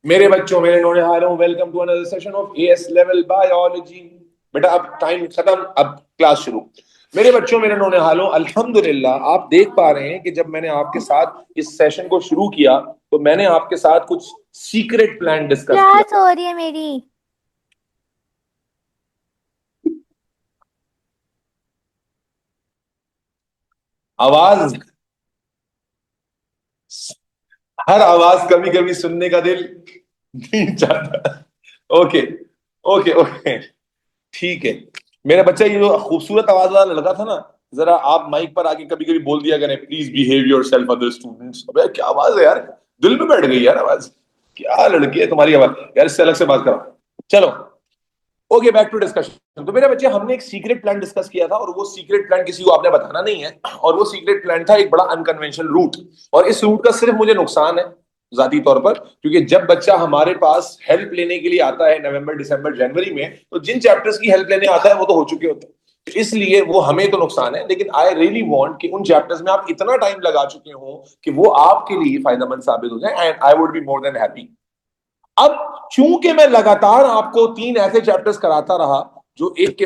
मेरे बच्चों, मेरे नौनिहालों, welcome to another session of AS level biology. बेटा अब टाइम खत्म, अब क्लास शुरू। मेरे बच्चों, मेरे नौनिहालों, अल्हम्दुलिल्लाह आप देख पा रहे हैं कि जब मैंने आपके साथ इस सेशन को शुरू किया तो मैंने आपके साथ कुछ सीक्रेट प्लान डिस्कस किया। क्लास हो रही है मेरी। आवाज, हर आवाज कभी कभी सुनने का दिल नहीं चाहता। ओके, ओके, ओके, ठीक है। मेरा बच्चा, ये जो खूबसूरत आवाज वाला लड़का था ना, जरा आप माइक पर आके कभी कभी बोल दिया करें, please behave your self other students. अबे क्या आवाज है यार, दिल में बैठ गई यार आवाज। क्या लड़की है तुम्हारी आवाज यार, इससे अलग से बात करो। चलो, ओके, बैक टू डिस्कशन। तो मेरे बच्चे, हमने एक सीक्रेट प्लान डिस्कस किया था और वो सीक्रेट प्लान किसी को आपने बताना नहीं है। और वो सीक्रेट प्लान था एक बड़ा अनकन्वेंशनल रूट। और इस रूट का सिर्फ मुझे नुकसान है जाती तौर पर, क्योंकि जब बच्चा हमारे पास हेल्प लेने के लिए आता है नवंबर, दिसंबर, जनवरी में, तो जिन चैप्टर्स की हेल्प लेने आता है वो तो हो चुके होते हैं। तो इसलिए वो हमें तो नुकसान है, लेकिन आई रियली वांट कि उन चैप्टर्स में आप इतना टाइम लगा चुके हो कि वो आपके लिए फायदेमंद साबित हो जाए, and I would be more than happy. अब चूंकि मैं लगातार आपको 3 ऐसे चैप्टर्स कराता रहा जो एक के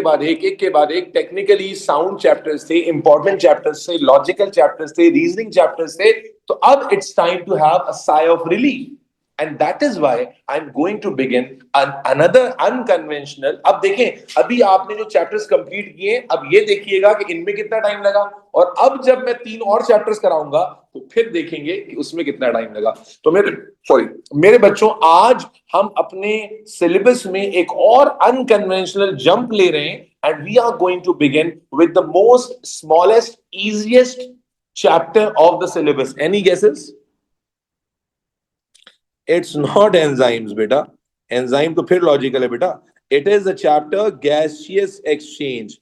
बाद एक टेक्निकली साउंड चैप्टर्स थे, इंपॉर्टेंट चैप्टर्स थे, लॉजिकल चैप्टर्स थे, रीजनिंग चैप्टर्स थे, तो अब it's time to have a sigh of relief. And that is why I am going to begin another unconventional. अब देखें, अभी आपने जो चैप्टर्स कंप्लीट किए, अब ये देखिएगा कि इनमें कितना टाइम लगा। और अब जब मैं 3 और चैप्टर्स कराऊंगा तो फिर देखेंगे कि उसमें कितना टाइम लगा। तो मेरे बच्चों, आज हम अपने सिलेबस में एक और अनकन्वेंशनल जंप ले रहे हैं, and we are going to begin with the most smallest easiest chapter of the syllabus. Any guesses? It's not enzymes बेटा। एंजाइम तो फिर लॉजिकल है बेटा। It is a chapter gaseous exchange.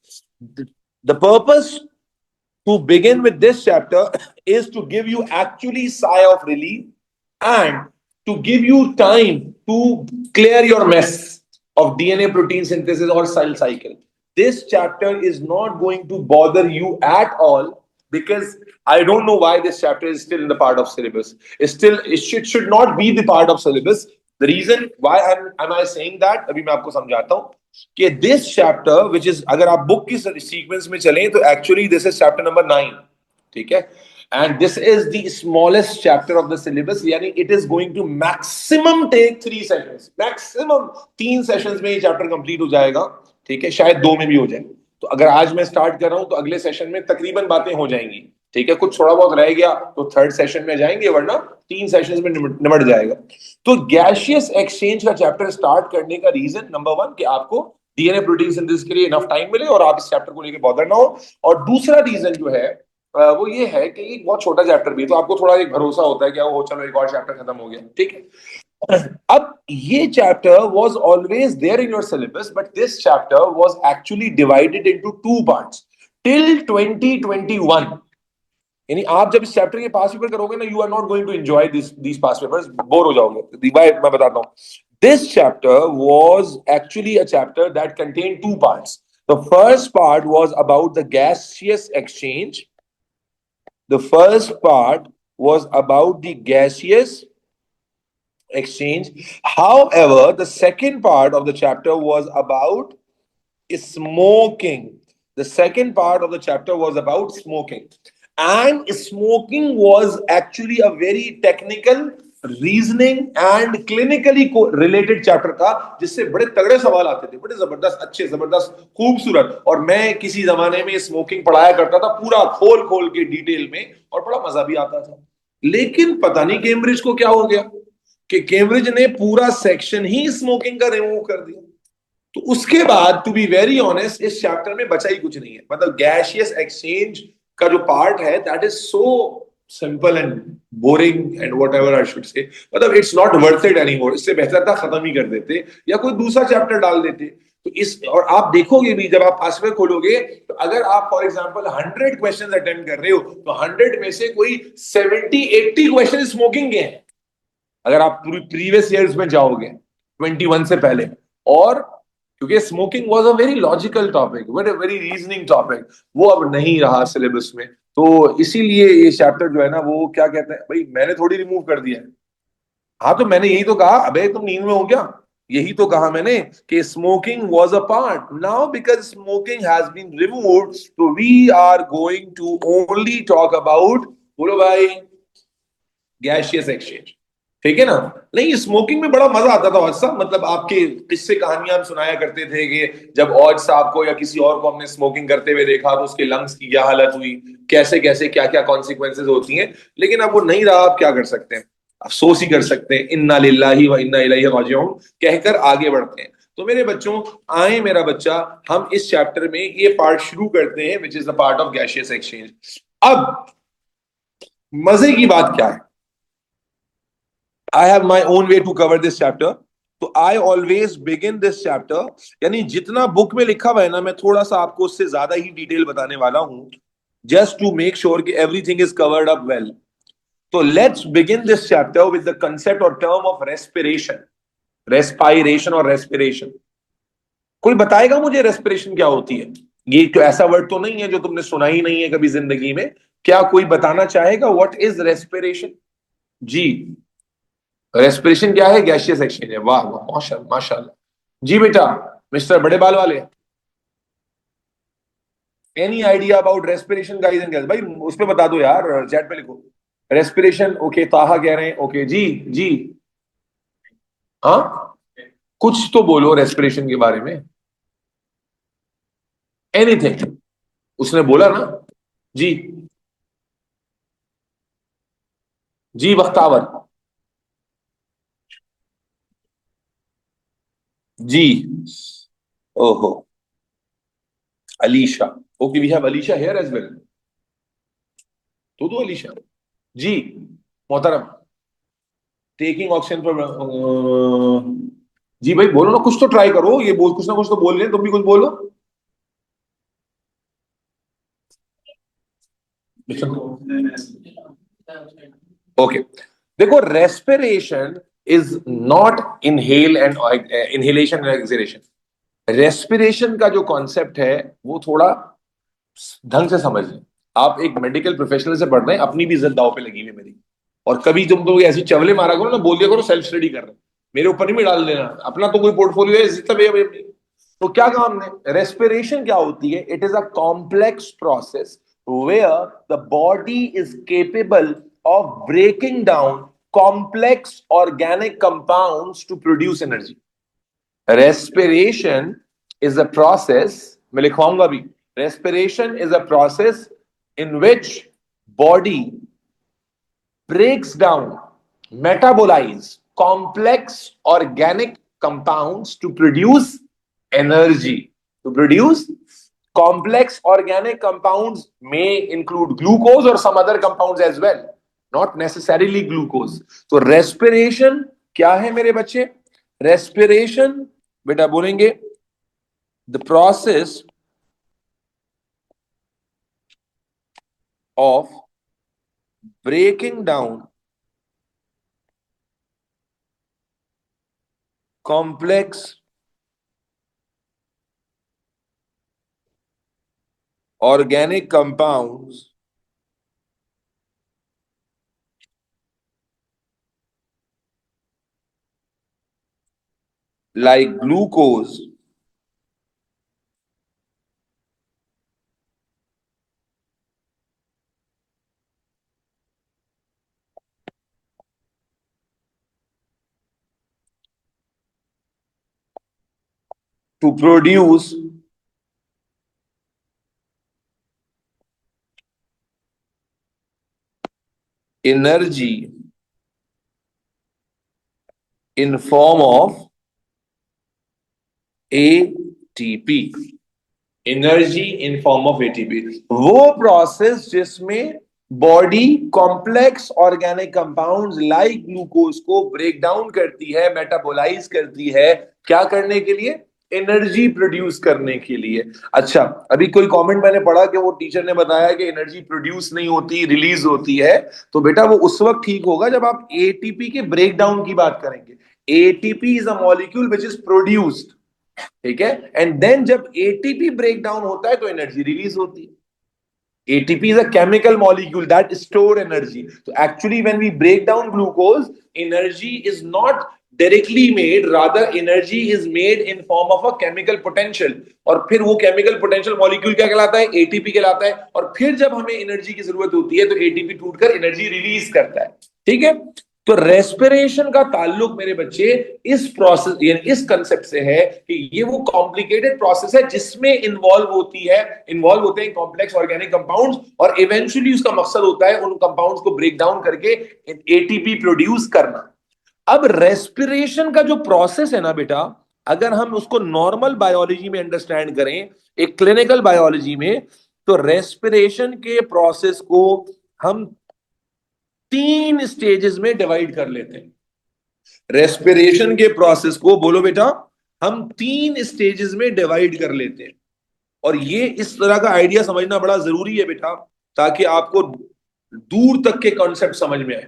The purpose to begin with this chapter is to give you actually sigh of relief and to give you time to clear your mess of DNA protein synthesis or cell cycle. This chapter is not going to bother you at all, because I don't know why this chapter is still in the part of syllabus. It should not be the part of syllabus. The reason why am I saying that, अभी मैं आपको समझाता हूँ कि this chapter which is, अगर आप book की sequence में चलें तो actually this is chapter number 9। ठीक है, and this is the smallest chapter of the syllabus, यानी it is going to maximum take 3 sessions, maximum 3 sessions में ये चैप्टर कंप्लीट हो जाएगा। ठीक है, शायद 2 में भी हो जाए। तो अगर आज मैं स्टार्ट कर रहा हूं तो अगले सेशन में तकरीबन बातें हो जाएंगी। ठीक है, कुछ थोड़ा बहुत रह गया तो थर्ड सेशन में जाएंगे, वरना 3 सेशंस में निमट जाएगा। तो गैशियस एक्सचेंज का चैप्टर स्टार्ट करने का रीजन नंबर 1 कि आपको डीएनए प्रोटीन सिंथेसिस के लिए इनफ टाइम मिले और आप इस चैप्टर को लेकर बॉदर ना हो। और दूसरा रीजन जो है वो ये है कि ये बहुत छोटा चैप्टर भी है, तो आपको थोड़ा एक भरोसा होता है कि वो चलो एक और चैप्टर खत्म हो गया। ठीक है, अब ये chapter was always there in your syllabus, but this chapter was actually divided into 2 parts till 2021। यानी आप जब इस चैप्टर के पास पेपर करोगे ना, you are not going to enjoy these past papers, bore हो जाओगे। मैं बताता हूँ। This chapter was actually a chapter that contain 2 parts. The first part was about the gaseous exchange. The first part was about the gaseous exchange. However, the second part of the chapter was about smoking. The second part of the chapter was about smoking. And smoking was actually a very technical, reasoning and clinically related chapter था, जिससे बड़े तगड़े सवाल आते थे, बड़े जबरदस्त, अच्छे, जबरदस्त, खूबसूरत। और मैं किसी जमाने में स्मोकिंग पढ़ाया करता था पूरा खोल खोल के डिटेल में, और बड़ा मजा भी आता था। लेकिन पता नहीं कैम्ब्रिज को क्या हो गया कि कैम्ब्रिज ने पूरा सेक्शन ही स्मोकिंग का रिमूव कर दिया। तो उसके बाद, टू बी वेरी ऑनेस्ट, इस चैप्टर में बचा ही कुछ नहीं है। मतलब गैशियस एक्सचेंज का जो पार्ट है, that is so simple and boring and whatever I should say, मतलब it's not worth it any more. इससे बेहतर था खत्म ही कर देते या कोई दूसरा चैप्टर डाल देते। तो इस, और आप देखोगे भी जब आप पास में खोलोगे, तो अगर आप फॉर एग्जाम्पल 100 क्वेश्चन अटेम्प्ट कर रहे हो, तो 100 में से कोई 70-80 क्वेश्चन स्मोकिंग के हैं, अगर आप पूरी प्रीवियस ईयर्स में जाओगे 21 से पहले। और क्योंकि smoking was a very logical topic, very reasoning topic, वो अब नहीं रहा सिलेबस में। तो इसीलिए ये चैप्टर जो है ना, वो क्या कहते हैं भाई, मैंने थोड़ी रिमूव कर दिया है, हाँ तो मैंने यही तो कहा, अबे तुम नींद में हो क्या? यही तो कहा मैंने कि smoking was a part, now because smoking has been removed, तो we are going to only talk about, बोलो भाई, गैसियस एक्सचेंज। ठीक है ना? नहीं, स्मोकिंग में बड़ा मजा आता था और साहब, मतलब आपके किस्से कहानियां हम सुनाया करते थे कि जब औज साहब को या किसी और को हमने स्मोकिंग करते हुए देखा तो उसके लंग्स की क्या हालत हुई, कैसे कैसे क्या क्या कॉन्सिक्वेंसेज होती हैं। लेकिन अब वो नहीं रहा, आप क्या कर सकते हैं? अफसोस ही कर सकते हैं, इन्ना लिल्लाही व इन्ना इलैहि राजिऊन कहकर आगे बढ़ते हैं। तो मेरे बच्चों, आए मेरा बच्चा, हम इस चैप्टर में ये पार्ट शुरू करते हैं which is the part of gaseous exchange. अब मजे की बात क्या है, I have my own way to cover this chapter. तो I always begin this chapter, यानी जितना बुक में लिखा हुआ है ना, मैं थोड़ा सा आपको उससे ज्यादा ही डिटेल बताने वाला हूं, just to make sure कि everything is covered up well. तो let's begin this chapter with the concept or term of respiration. Respiration और respiration. कोई बताएगा मुझे रेस्पिरेशन क्या होती है? ये तो ऐसा वर्ड तो नहीं है जो तुमने सुना ही नहीं है कभी जिंदगी में। क्या कोई बताना चाहेगा व्हाट इज रेस्पिरेशन? जी, रेस्पिरेशन क्या है? गैसियस एक्सचेंज है। वाह वाह, माशाल्लाह माशाल्लाह। जी बेटा, मिस्टर बड़े बाल वाले, any idea about respiration guys and girls? भाई उस पे बता दो यार, चैट पे लिखो रेस्पिरेशन। ओके, ताहा कह रहे हैं ओके जी। जी हाँ, कुछ तो बोलो रेस्पिरेशन के बारे में, एनीथिंग। उसने बोला ना। जी, जी बख्तावर। जी, ओहो, Alisha. Okay, we have Alisha here as well. तो दो अलीशा। जी मोहतरम, टेकिंग ऑप्शन पर जी भाई बोलो ना, कुछ तो ट्राई करो, ये बोल, कुछ ना कुछ तो बोल रहे हैं, तुम भी कुछ बोलो। ओके, देखो respiration is not inhale and inhalation and exhalation. Respiration का जो कॉन्सेप्ट है वो थोड़ा ढंग से समझ लें। आप एक मेडिकल प्रोफेशनल से पढ़ रहे हैं, अपनी भी इज्जत दांव पे लगी हुई है मेरी। और कभी तुम तो ऐसी चवले मारा करो ना, बोल दिया करो सेल्फ स्टडी कर रहे हैं, मेरे ऊपर नहीं में डाल देना, अपना तो कोई पोर्टफोलियो है इज्जत है। तो क्या कहा हमने, रेस्पिरेशन क्या होती है? It is a complex process where the body is capable of breaking down complex organic compounds to produce energy. Respiration is a process, मैं लिखवाऊंगा भी, respiration is a process in which body breaks down, metabolize complex organic compounds to produce energy. To produce complex organic compounds may include glucose or some other compounds as well, not necessarily glucose. तो respiration क्या है मेरे बच्चे? respiration बेटा बोलेंगे the process of breaking down complex organic compounds like glucose to produce energy in form of ATP। Energy in form of ATP, वो process जिसमें body complex organic compounds like glucose को break down करती है, metabolise करती है, क्या करने के लिए? एनर्जी प्रोड्यूस करने के लिए। अच्छा, अभी कोई कमेंट मैंने पढ़ा कि वो टीचर ने बताया कि एनर्जी प्रोड्यूस नहीं होती, रिलीज होती है। तो बेटा वो उस वक्त ठीक होगा जब आप एटीपी के ब्रेक डाउन की बात करेंगे। ATP is a molecule which is produced, ठीक है, एंड देन जब एटीपी ब्रेक डाउन होता है तो एनर्जी रिलीज होती है। ATP is a chemical molecule that store energy. So actually, when we break down glucose, energy is not directly made, rather energy is made in form of a chemical potential. और फिर वो chemical potential molecule क्या कहलाता है? ATP कहलाता है. और फिर जब हमें energy की जरूरत होती है तो ATP टूटकर energy release करता है. ठीक है. तो रेस्पिरेशन का ताल्लुक मेरे बच्चे इस प्रोसेस यानी इस कंसेप्ट से है कि ये वो कॉम्प्लिकेटेड प्रोसेस है जिसमें इन्वॉल्व होते हैं कॉम्प्लेक्स ऑर्गेनिक कंपाउंड्स, और इवेंचुअली उसका मकसद होता है उन कंपाउंड्स को ब्रेक डाउन करके एटीपी प्रोड्यूस करना. अब रेस्पिरेशन का जो प्रोसेस है ना बेटा, अगर हम उसको नॉर्मल बायोलॉजी में अंडरस्टैंड करें, एक क्लिनिकल बायोलॉजी में, तो रेस्पिरेशन के प्रोसेस को हम 3 स्टेजेस में डिवाइड कर लेते हैं. रेस्पिरेशन के प्रोसेस को बोलो बेटा, हम 3 स्टेजेस में डिवाइड कर लेते हैं. और ये इस तरह का आइडिया समझना बड़ा जरूरी है बेटा, ताकि आपको दूर तक के कॉन्सेप्ट समझ में आए.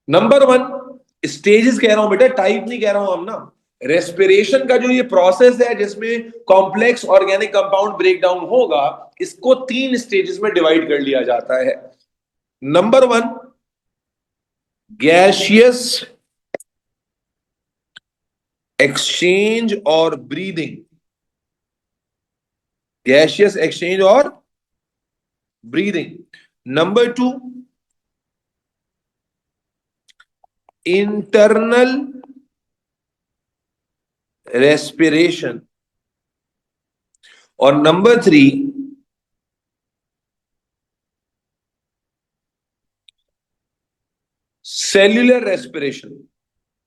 नंबर 1 स्टेजेस कह रहा हूं बेटा, टाइप नहीं कह रहा हूं हम ना. रेस्पिरेशन का जो ये प्रोसेस है जिसमें complex organic compound break down होगा, इसको 3 स्टेजेस में डिवाइड कर लिया जाता है. नंबर 1 गैसियस एक्सचेंज और ब्रीदिंग. गैसियस एक्सचेंज और ब्रीदिंग. Number 2 internal respiration. और नंबर 3 सेल्यूलर रेस्पिरेशन.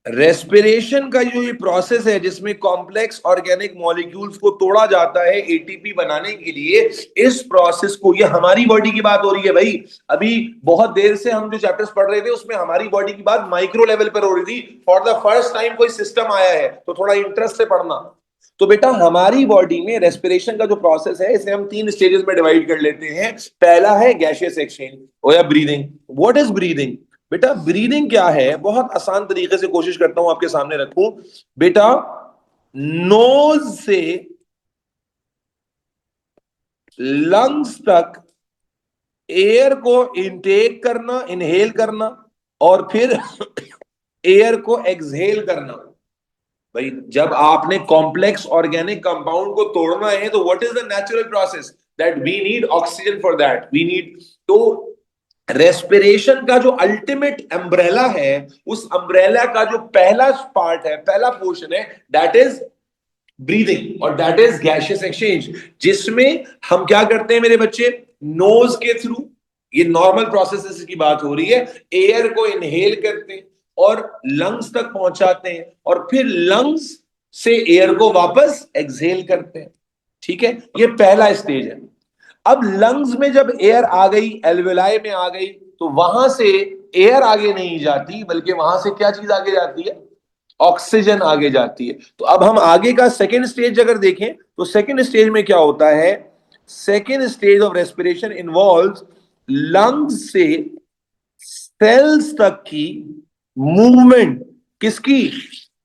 रेस्पिरेशन का जो ये प्रोसेस है जिसमें कॉम्प्लेक्स ऑर्गेनिक मॉलिक्यूल्स को तोड़ा जाता है एटीपी बनाने के लिए, इस प्रोसेस को, ये हमारी बॉडी की बात हो रही है भाई. अभी बहुत देर से हम जो चैप्टर्स पढ़ रहे थे उसमें हमारी बॉडी की बात माइक्रो लेवल पर हो रही थी. फॉर द फर्स्ट टाइम कोई सिस्टम आया है तो थोड़ा इंटरेस्ट से पढ़ना. तो बेटा हमारी बॉडी में रेस्पिरेशन का जो प्रोसेस है इसे हम 3 स्टेजेस में डिवाइड कर लेते हैं. पहला है गैसियस एक्सचेंज या ब्रीदिंग. What is breathing? बेटा ब्रीदिंग क्या है, बहुत आसान तरीके से कोशिश करता हूं आपके सामने रखूं. बेटा नोज से लंग्स तक एयर को इनटेक करना, इनहेल करना, और फिर एयर को एक्सहेल करना. भाई जब आपने कॉम्प्लेक्स ऑर्गेनिक कंपाउंड को तोड़ना है तो what is the natural process? That we need oxygen for that. We need. तो रेस्पिरेशन का जो अल्टीमेट अम्ब्रेला है, उस अम्ब्रेला का जो पहला पार्ट है, पहला पोर्शन है, दैट इज ब्रीदिंग और दैट इज गैसियस एक्सचेंज, जिसमें हम क्या करते हैं मेरे बच्चे, नोज के थ्रू, ये नॉर्मल प्रोसेस की बात हो रही है, एयर को इनहेल करते हैं और लंग्स तक पहुंचाते हैं, और फिर लंग्स से एयर को वापस एक्सहेल करते हैं. ठीक है, ये पहला स्टेज है. अब लंग्स में जब एयर आ गई, एल्वेलाई में आ गई, तो वहां से एयर आगे नहीं जाती, बल्कि वहां से क्या चीज आगे जाती है? ऑक्सीजन आगे जाती है. तो अब हम आगे का सेकेंड स्टेज अगर देखें तो सेकेंड स्टेज में क्या होता है? Second stage of respiration involves lungs से सेल्स तक की मूवमेंट. किसकी?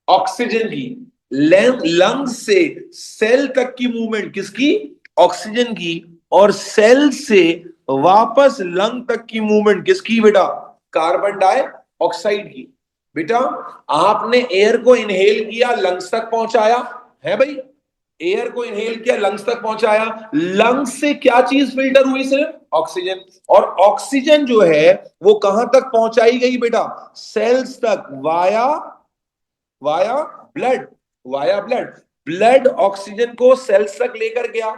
ऑक्सीजन की. लंग्स से सेल तक की मूवमेंट किसकी? ऑक्सीजन की. और सेल से वापस लंग तक की मूवमेंट किसकी बेटा? कार्बन डाइऑक्साइड की. बेटा आपने एयर को इनहेल किया, लंग्स तक पहुंचाया है भाई, एयर को इनहेल किया, लंग्स तक पहुंचाया, लंग्स से क्या चीज फिल्टर हुई? सिर्फ ऑक्सीजन. और ऑक्सीजन जो है वो कहां तक पहुंचाई गई बेटा? सेल्स तक, via via blood. Via blood. Blood oxygen को सेल्स तक लेकर गया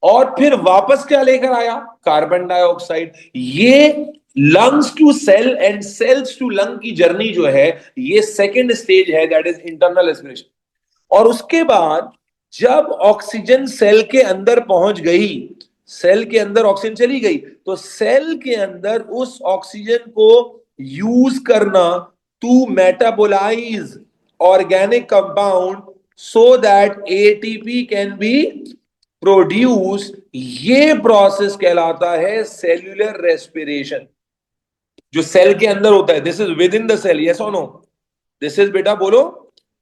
और फिर वापस क्या लेकर आया? Carbon dioxide. ये lungs to cell and cells to lung की जर्नी जो है, ये सेकेंड स्टेज है, दैट इज इंटरनल रेस्पिरेशन. और उसके बाद जब ऑक्सीजन सेल के अंदर पहुंच गई, सेल के अंदर ऑक्सीजन चली गई, तो सेल के अंदर उस ऑक्सीजन को यूज करना to metabolize organic compound so that ATP can be produce. ये प्रोसेस कहलाता है सेल्यूलर रेस्पिरेशन, जो सेल के अंदर होता है. This is within the cell. Yes और नो? दिस इज बेटा बोलो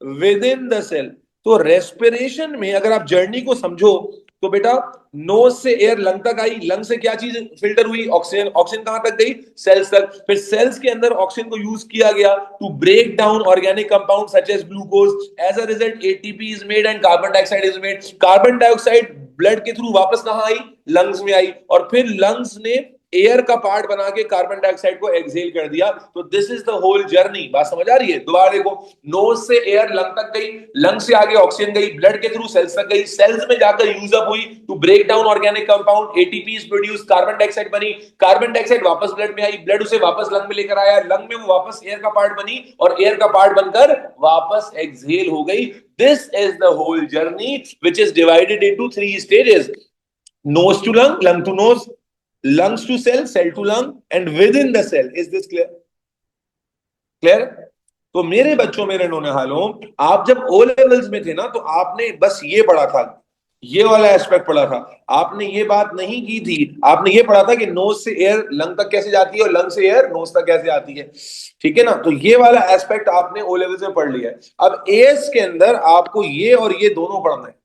विद इन द सेल. तो रेस्पिरेशन में अगर आप जर्नी को समझो तो बेटा नोज से एयर लंग तक आई, लंग से क्या चीज फिल्टर हुई, ऑक्सीजन, ऑक्सीजन कहां तक गई, सेल्स तक, फिर सेल्स के अंदर ऑक्सीजन को यूज किया गया to break down organic compound such as glucose, as a result ATP is made and carbon dioxide is made. Carbon dioxide blood के थ्रू वापस कहां आई, लंग्स में आई, और फिर लंग्स ने एयर का पार्ट बना के कार्बन डाइऑक्साइड को एक्सहेल कर दिया। तो this is the whole journey. बात समझ आ रही है? दोबारा देखो, नोज से एयर लंग तक गई, लंग से आगे ऑक्सीजन गई, ब्लड के थ्रू सेल्स तक गई, सेल्स में जाकर यूज अप हुई to break down organic compound, ATP is produce, carbon dioxide बनी, कार्बन डाइऑक्साइड वापस ब्लड में आई, ब्लड उसे वापस लंग में लेकर आया, लंग में वो वापस एयर का पार्ट बनी और एयर का पार्ट बनकर वापस एक्सहेल हो गई। This is the whole journey which is divided into 3 stages: nose to lung, lung to nose, lungs to cell, cell to lung, and within the cell. Is this clear? Clear? तो मेरे बच्चों, मेरे नौनिहालों, आप जब O levels में थे ना, तो आपने बस ये पढ़ा था, ये वाला एस्पेक्ट पढ़ा था। आपने ये बात नहीं की थी, आपने ये पढ़ा था कि नोज से एयर लंग तक कैसे जाती है और लंग से एयर नोज तक कैसे आती है। ठीक है ना? तो ये वाला एस्पेक्ट आपने ओ लेवल्स में पढ़ लिया है। अब एएस के अंदर आपको ये और ये दोनों पढ़ना है।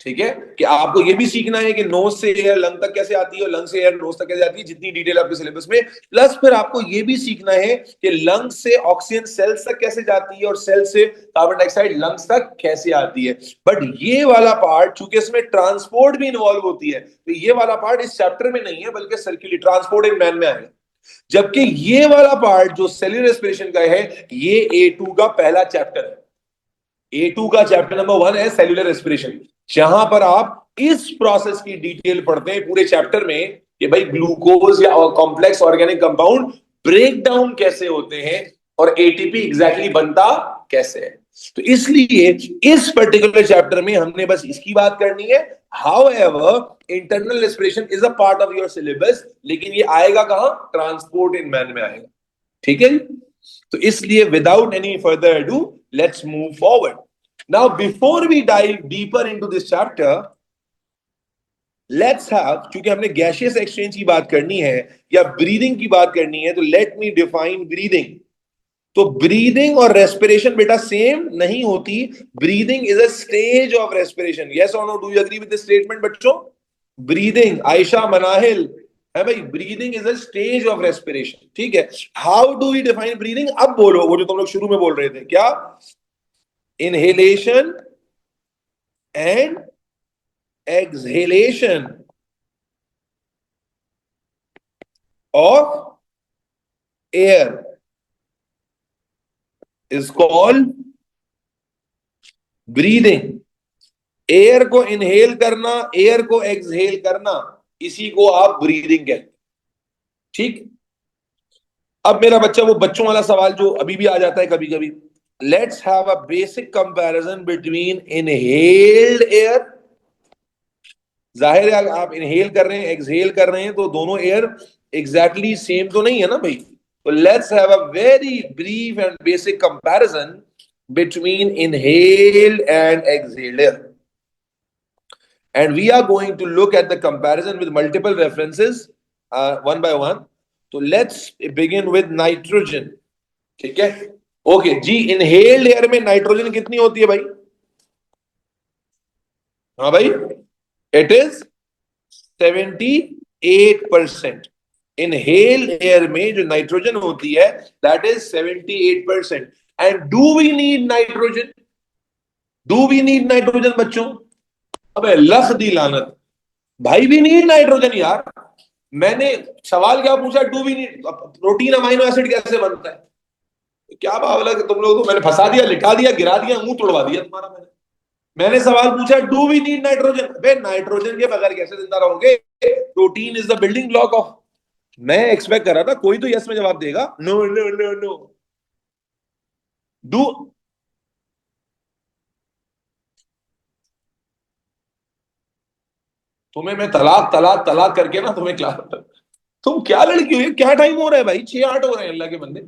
ठीक है, कि आपको ये भी सीखना है कि नोज से एयर लंग तक कैसे आती है और लंग से एयर नोज तक कैसे आती है, जितनी डिटेल आपके सिलेबस में। प्लस फिर आपको ये भी सीखना है कि लंग से ऑक्सीजन सेल्स तक कैसे जाती है और सेल से कार्बन डाइऑक्साइड लंग्स तक कैसे आती है। बट ये वाला पार्ट, चूंकि इसमें ट्रांसपोर्ट भी इन्वॉल्व होती है, तो ये वाला पार्ट इस चैप्टर में नहीं है, बल्कि सर्कुलर ट्रांसपोर्ट इन मैन में आएगा। जबकि ये वाला पार्ट जो सेल्यूलर रेस्पिरेशन का है, ये A2 का पहला चैप्टर है। A2 का चैप्टर नंबर 1 है सेल्यूलर रेस्पिरेशन, जहां पर आप इस प्रोसेस की डिटेल पढ़ते हैं पूरे चैप्टर में कि भाई ग्लूकोज या complex organic compound break down कैसे होते हैं और एटीपी एग्जैक्टली बनता कैसे है। तो इसलिए इस पर्टिकुलर चैप्टर में हमने बस इसकी बात करनी है। However internal respiration is a part of your syllabus, लेकिन ये आएगा कहां, ट्रांसपोर्ट इन मैन में आएगा। ठीक है? तो इसलिए without any further ado, let's move forward. Now before we dive deeper into this chapter, let's have, क्योंकि हमने गैसियस एक्सचेंज की बात करनी है या ब्रीदिंग की बात करनी है, तो लेट मी डिफाइन ब्रीदिंग। तो ब्रीदिंग और रेस्पिरेशन बेटा सेम नहीं होती। Breathing is a stage of respiration. Yes और no, do you agree with this statement बच्चों? ब्रीदिंग, आयशा, मनाहिल, है भाई, breathing is a stage of respiration. ठीक है, how do we define breathing? अब बोलो वो जो तुम लोग शुरू में बोल रहे थे, क्या? Inhalation and exhalation of air is called breathing. Air को इनहेल करना, एयर को एक्सहेल करना, इसी को आप ब्रीदिंग कहते हैं। ठीक? अब मेरा बच्चा, वो बच्चों वाला सवाल जो अभी भी आ जाता है कभी कभी, let's have a basic comparison between inhaled air. जाहिर है आप इनहेल कर रहे हैं, एक्सहेल कर रहे हैं, तो दोनों एयर एग्जैक्टली सेम तो नहीं है ना भाई। तो let's have a very brief and basic comparison between inhaled and exhaled air, and we are going to look at the comparison with multiple references, one by one. So let's begin with nitrogen. ठीक है? Okay जी, inhaled air में nitrogen कितनी होती है भाई? हाँ भाई, it is 78%। Inhaled air में जो नाइट्रोजन होती है, that is 78%। And do we need nitrogen? Do we need nitrogen बच्चों? अबे लख दी लानत, भाई भी नीड नाइट्रोजन यार। मैंने सवाल क्या पूछा, do we need, protein amino acid कैसे बनता है? क्या बावला कि तुम लोग, तो मैंने फंसा दिया, लिखा दिया, गिरा दिया, मुंह तोड़वा दिया तुम्हारा। मैंने सवाल पूछा, डू वी नीड नाइट्रोजन? अबे नाइट्रोजन के बगैर कैसे जिंदा रहोगे? Protein is the building block of. मैं एक्सपेक्ट कर रहा था कोई तो यस में जवाब देगा। No no no no. Do, तुम्हें मैं तलाक तलाक तलाक करके ना तुम्हें क्लास, तुम क्या लड़की हो, ये क्या टाइम हो रहा है भाई, 6-8 हो रहे हैं अल्लाह के बंदे।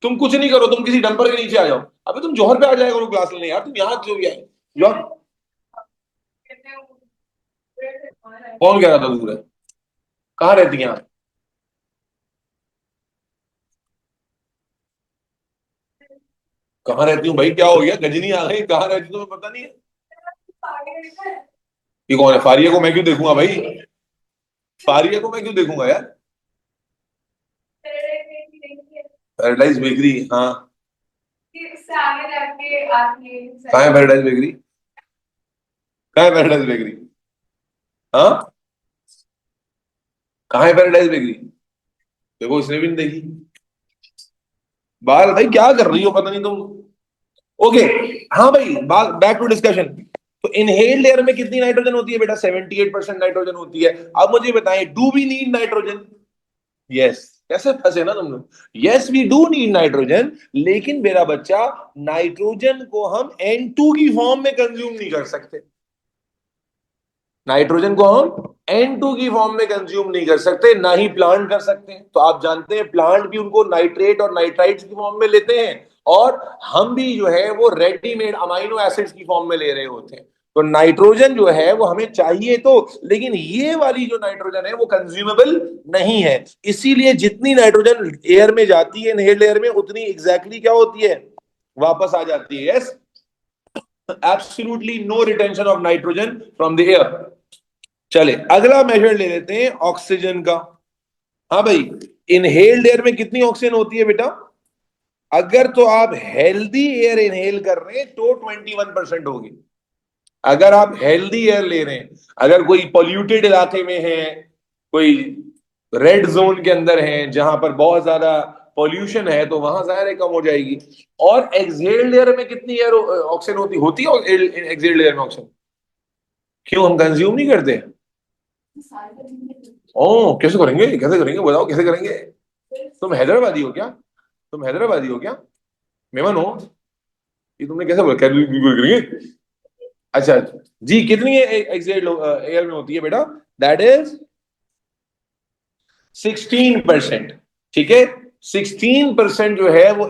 तुम कुछ नहीं करो, तुम किसी डंपर के नीचे आ जाओ। अबे तुम जौहर पे आ जाएगा क्लास लेने यार, तुम यहाँ क्यों आए? जौहर कौन कह रहा था दूर है? कहाँ रहती हैं आप? कहाँ रहती हूँ भाई, क्या हो गया, गजनी आ गई, कहाँ रहती तुम्हें पता नहीं है? ये कौन है? फारिया को मैं क्यों देखूंगा भाई? फारिया को मैं क्यों देखूंगा यार? पैराडाइज बेकरी, हाँ। उससे आगे जाके आती है। कहाँ है पैराडाइज बेकरी? कहाँ है पैराडाइज बेकरी? हाँ, कहाँ है पैराडाइज बेकरी? देखो, इसने भी नहीं देखी। बाल भाई क्या कर रही हो, पता नहीं तुम। ओके, हाँ भाई, बैक टू डिस्कशन। तो इनहेल्ड एयर में कितनी नाइट्रोजन होती है बेटा? 78% नाइट्रोजन होती है। अब मुझे बताएं, do we need nitrogen? Yes. कैसे फंसे ना तुम लोग? Yes, we do need nitrogen, लेकिन मेरा बच्चा, नाइट्रोजन को हम N2 की फॉर्म में कंज्यूम नहीं कर सकते। नाइट्रोजन को हम N2 की फॉर्म में कंज्यूम नहीं कर सकते, ना ही प्लांट कर सकते हैं। तो आप जानते हैं, प्लांट भी उनको नाइट्रेट और नाइट्राइट्स की फॉर्म में लेते हैं, और हम भी जो है वो रेडीमेड अमाइनो एसिड्स की फॉर्म में ले रहे होते हैं। तो नाइट्रोजन जो है वो हमें चाहिए तो, लेकिन ये वाली जो नाइट्रोजन है वो कंज्यूमेबल नहीं है। इसीलिए जितनी नाइट्रोजन एयर में जाती है, इनहेल्ड एयर में, उतनी एग्जैक्टली क्या होती है? वापस आ जाती है। Yes, absolutely no retention of nitrogen from the air. चले, अगला मेजर ले लेते हैं ऑक्सीजन का। हाँ भाई, इनहेल्ड एयर में कितनी ऑक्सीजन होती है बेटा? अगर तो आप हेल्दी एयर इनहेल कर रहे हैं तो 21% होगी। अगर आप हेल्दी एयर ले रहे हैं, अगर कोई पॉल्यूटेड इलाके में है, कोई रेड जोन के अंदर है जहां पर बहुत ज्यादा पॉल्यूशन है, तो वहां जाहिर है कम हो जाएगी। और एक्सहेल्ड एयर में कितनी एयर ऑक्सीजन होती है एक्सहेल्ड एयर में ऑक्सीजन? क्यों, हम कंज्यूम नहीं करते? ओ, कैसे करेंगे, कैसे करेंगे, बताओ कैसे करेंगे? तुम हैदराबादी हो क्या? तुम हैदराबादी हो क्या? मेमन हो? ये तुमने कैसे बोला, करेंगे? अच्छा जी, कितनी एग्जैक्ट एयर में होती है बेटा? That is 16%। ठीक है, 16% जो है वो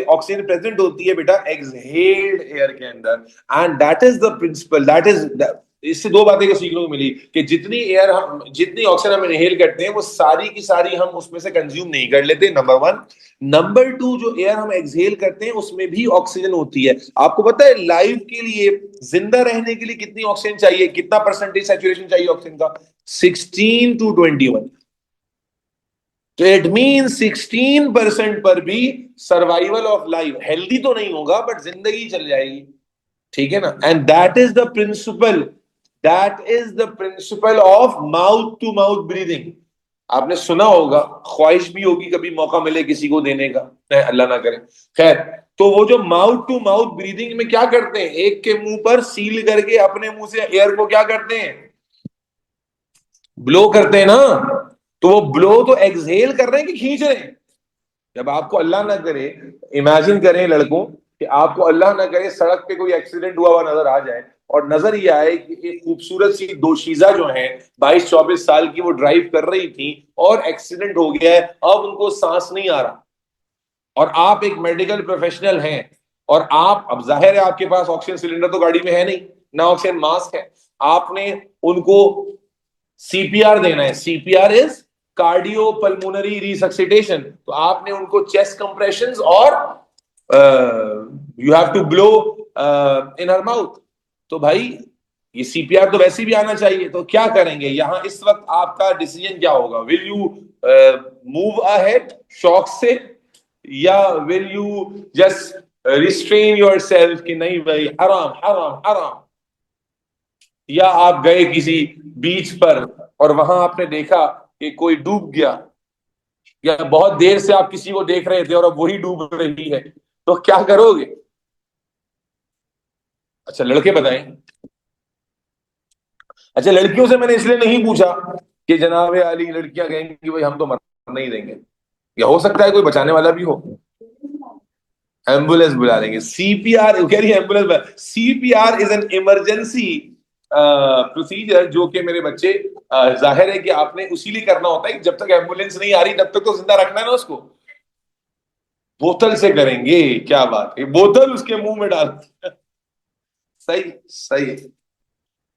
ऑक्सीजन प्रेजेंट होती है बेटा एक्सहेल्ड एयर के अंदर। And that is the principle, that is, इससे दो बातें को सीखने को मिली कि जितनी ऑक्सीजन हम इनहेल करते हैं वो सारी की सारी हम उसमें से कंज्यूम नहीं कर लेते, नंबर वन। नंबर टू, जो एयर हम एक्सहेल करते हैं उसमें भी ऑक्सीजन होती है। आपको पता है लाइफ के लिए, जिंदा रहने के लिए कितनी ऑक्सीजन चाहिए, कितना परसेंटेज सैचुरेशन चाहिए ऑक्सीजन का? 16 to 21। तो इट मीन 16% पर भी सर्वाइवल ऑफ लाइफ, हेल्दी तो नहीं होगा बट जिंदगी चल जाएगी। ठीक है ना? And that is the principle, that is the principle of mouth to mouth breathing. आपने सुना होगा, ख्वाहिश भी होगी कभी मौका मिले किसी को देने का, अल्लाह ना करे। खैर, तो वो जो माउथ टू माउथ ब्रीदिंग में क्या करते हैं, एक के मुंह पर सील करके अपने मुंह से एयर को क्या करते हैं? ब्लो करते हैं ना। तो वो ब्लो तो एक्सहेल कर रहे हैं कि खींच रहे हैं? जब आपको अल्लाह ना करे, इमेजिन करें लड़कों, कि आपको अल्लाह ना करे सड़क पे कोई एक्सीडेंट हुआ हुआ नजर आ जाए, और नजर ये आए कि एक खूबसूरत सी दोशीजा जो है 22-24 साल की, वो ड्राइव कर रही थी और एक्सीडेंट हो गया है, अब उनको सांस नहीं आ रहा, और आप एक मेडिकल प्रोफेशनल हैं, और आप, अब जाहिर है आपके पास ऑक्सीजन सिलेंडर तो गाड़ी में है नहीं, ना ऑक्सीजन मास्क है, आपने उनको सीपीआर देना है। CPR is cardio pulmonary resuscitation. तो आपने उनको चेस्ट कंप्रेशंस और you have to blow in her mouth. तो भाई, ये सीपीआर तो वैसे भी आना चाहिए, तो क्या करेंगे यहां इस वक्त? आपका डिसीजन क्या होगा? Will you move ahead shock से, या will you just restrain your self कि नहीं भाई, हराम हराम हराम? या आप गए किसी बीच पर और वहां आपने देखा कि कोई डूब गया, या बहुत देर से आप किसी को देख रहे थे और अब वही डूब रही है, तो क्या करोगे? अच्छा लड़के बताएं। अच्छा, लड़कियों से मैंने इसलिए नहीं पूछा कि जनाब आली लड़कियां कहेंगी भाई हम तो मर नहीं देंगे, या हो सकता है कोई बचाने वाला भी हो, एम्बुलेंस बुला लेंगे। सीपीआर कह रही है, ambulance. CPR is an emergency procedure, जो कि मेरे बच्चे, जाहिर है कि आपने उसी लिए करना होता है कि जब तक एम्बुलेंस नहीं आ रही तब तक तो जिंदा रखना है ना उसको। बोतल से करेंगे, क्या बात है, बोतल उसके मुंह में डाल। सही सही।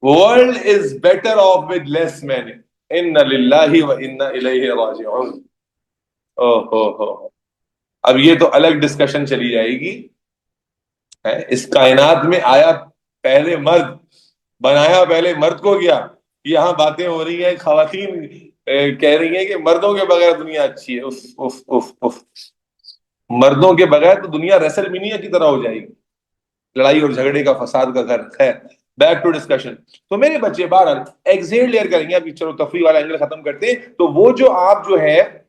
World is better of with less man, इन्ना लिल्लाहि व इन्ना इलैहि राजिऊन। ओहो हो, अब ये तो अलग डिस्कशन चली जाएगी। है, इस कायनात में आया पहले मर्द, बनाया पहले मर्द को गया। यहाँ बातें हो रही हैं, खवातीन कह रही हैं कि मर्दों के बगैर दुनिया अच्छी है। उफ उफ उफ उफ। मर्दों के बगैर तो दुनिया रेसलमेनिया की तरह हो जाएगी, लड़ाई और झगड़े का, फसाद का घर है। Back to discussion. तो मेरे बच्चे बहरहाल एक्सेल लेयर करेंगे। अभी चलो तफरी वाला एंगल खत्म करते हैं। तो वो जो आप जो है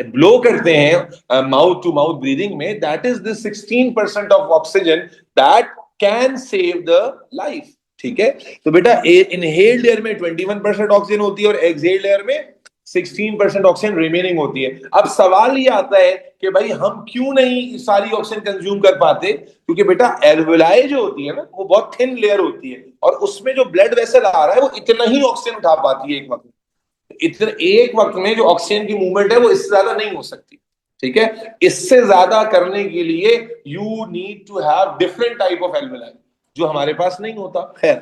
ब्लो करते हैं माउथ टू माउथ ब्रीदिंग में, that is the 16% of oxygen that can save the life. ठीक है। तो बेटा इनहेल्ड एयर में 21% ऑक्सीजन होती है और एक्सहेल्ड एयर में 16% ऑक्सीजन रिमेनिंग होती है। अब सवाल ये आता है कि भाई हम क्यों नहीं सारी ऑक्सीजन कंज्यूम कर पाते? क्योंकि बेटा एल्वेलाई जो होती है ना, वो बहुत थिन लेयर होती है और उसमें जो ब्लड वेसल आ रहा है वो इतना ही ऑक्सीजन उठा पाती है एक वक्त। इतने एक वक्त में जो ऑक्सीजन की मूवमेंट है वो इससे ज्यादा नहीं हो सकती। ठीक है। इससे ज्यादा करने के लिए you need to have different type of alveoli, जो हमारे पास नहीं होता। खैर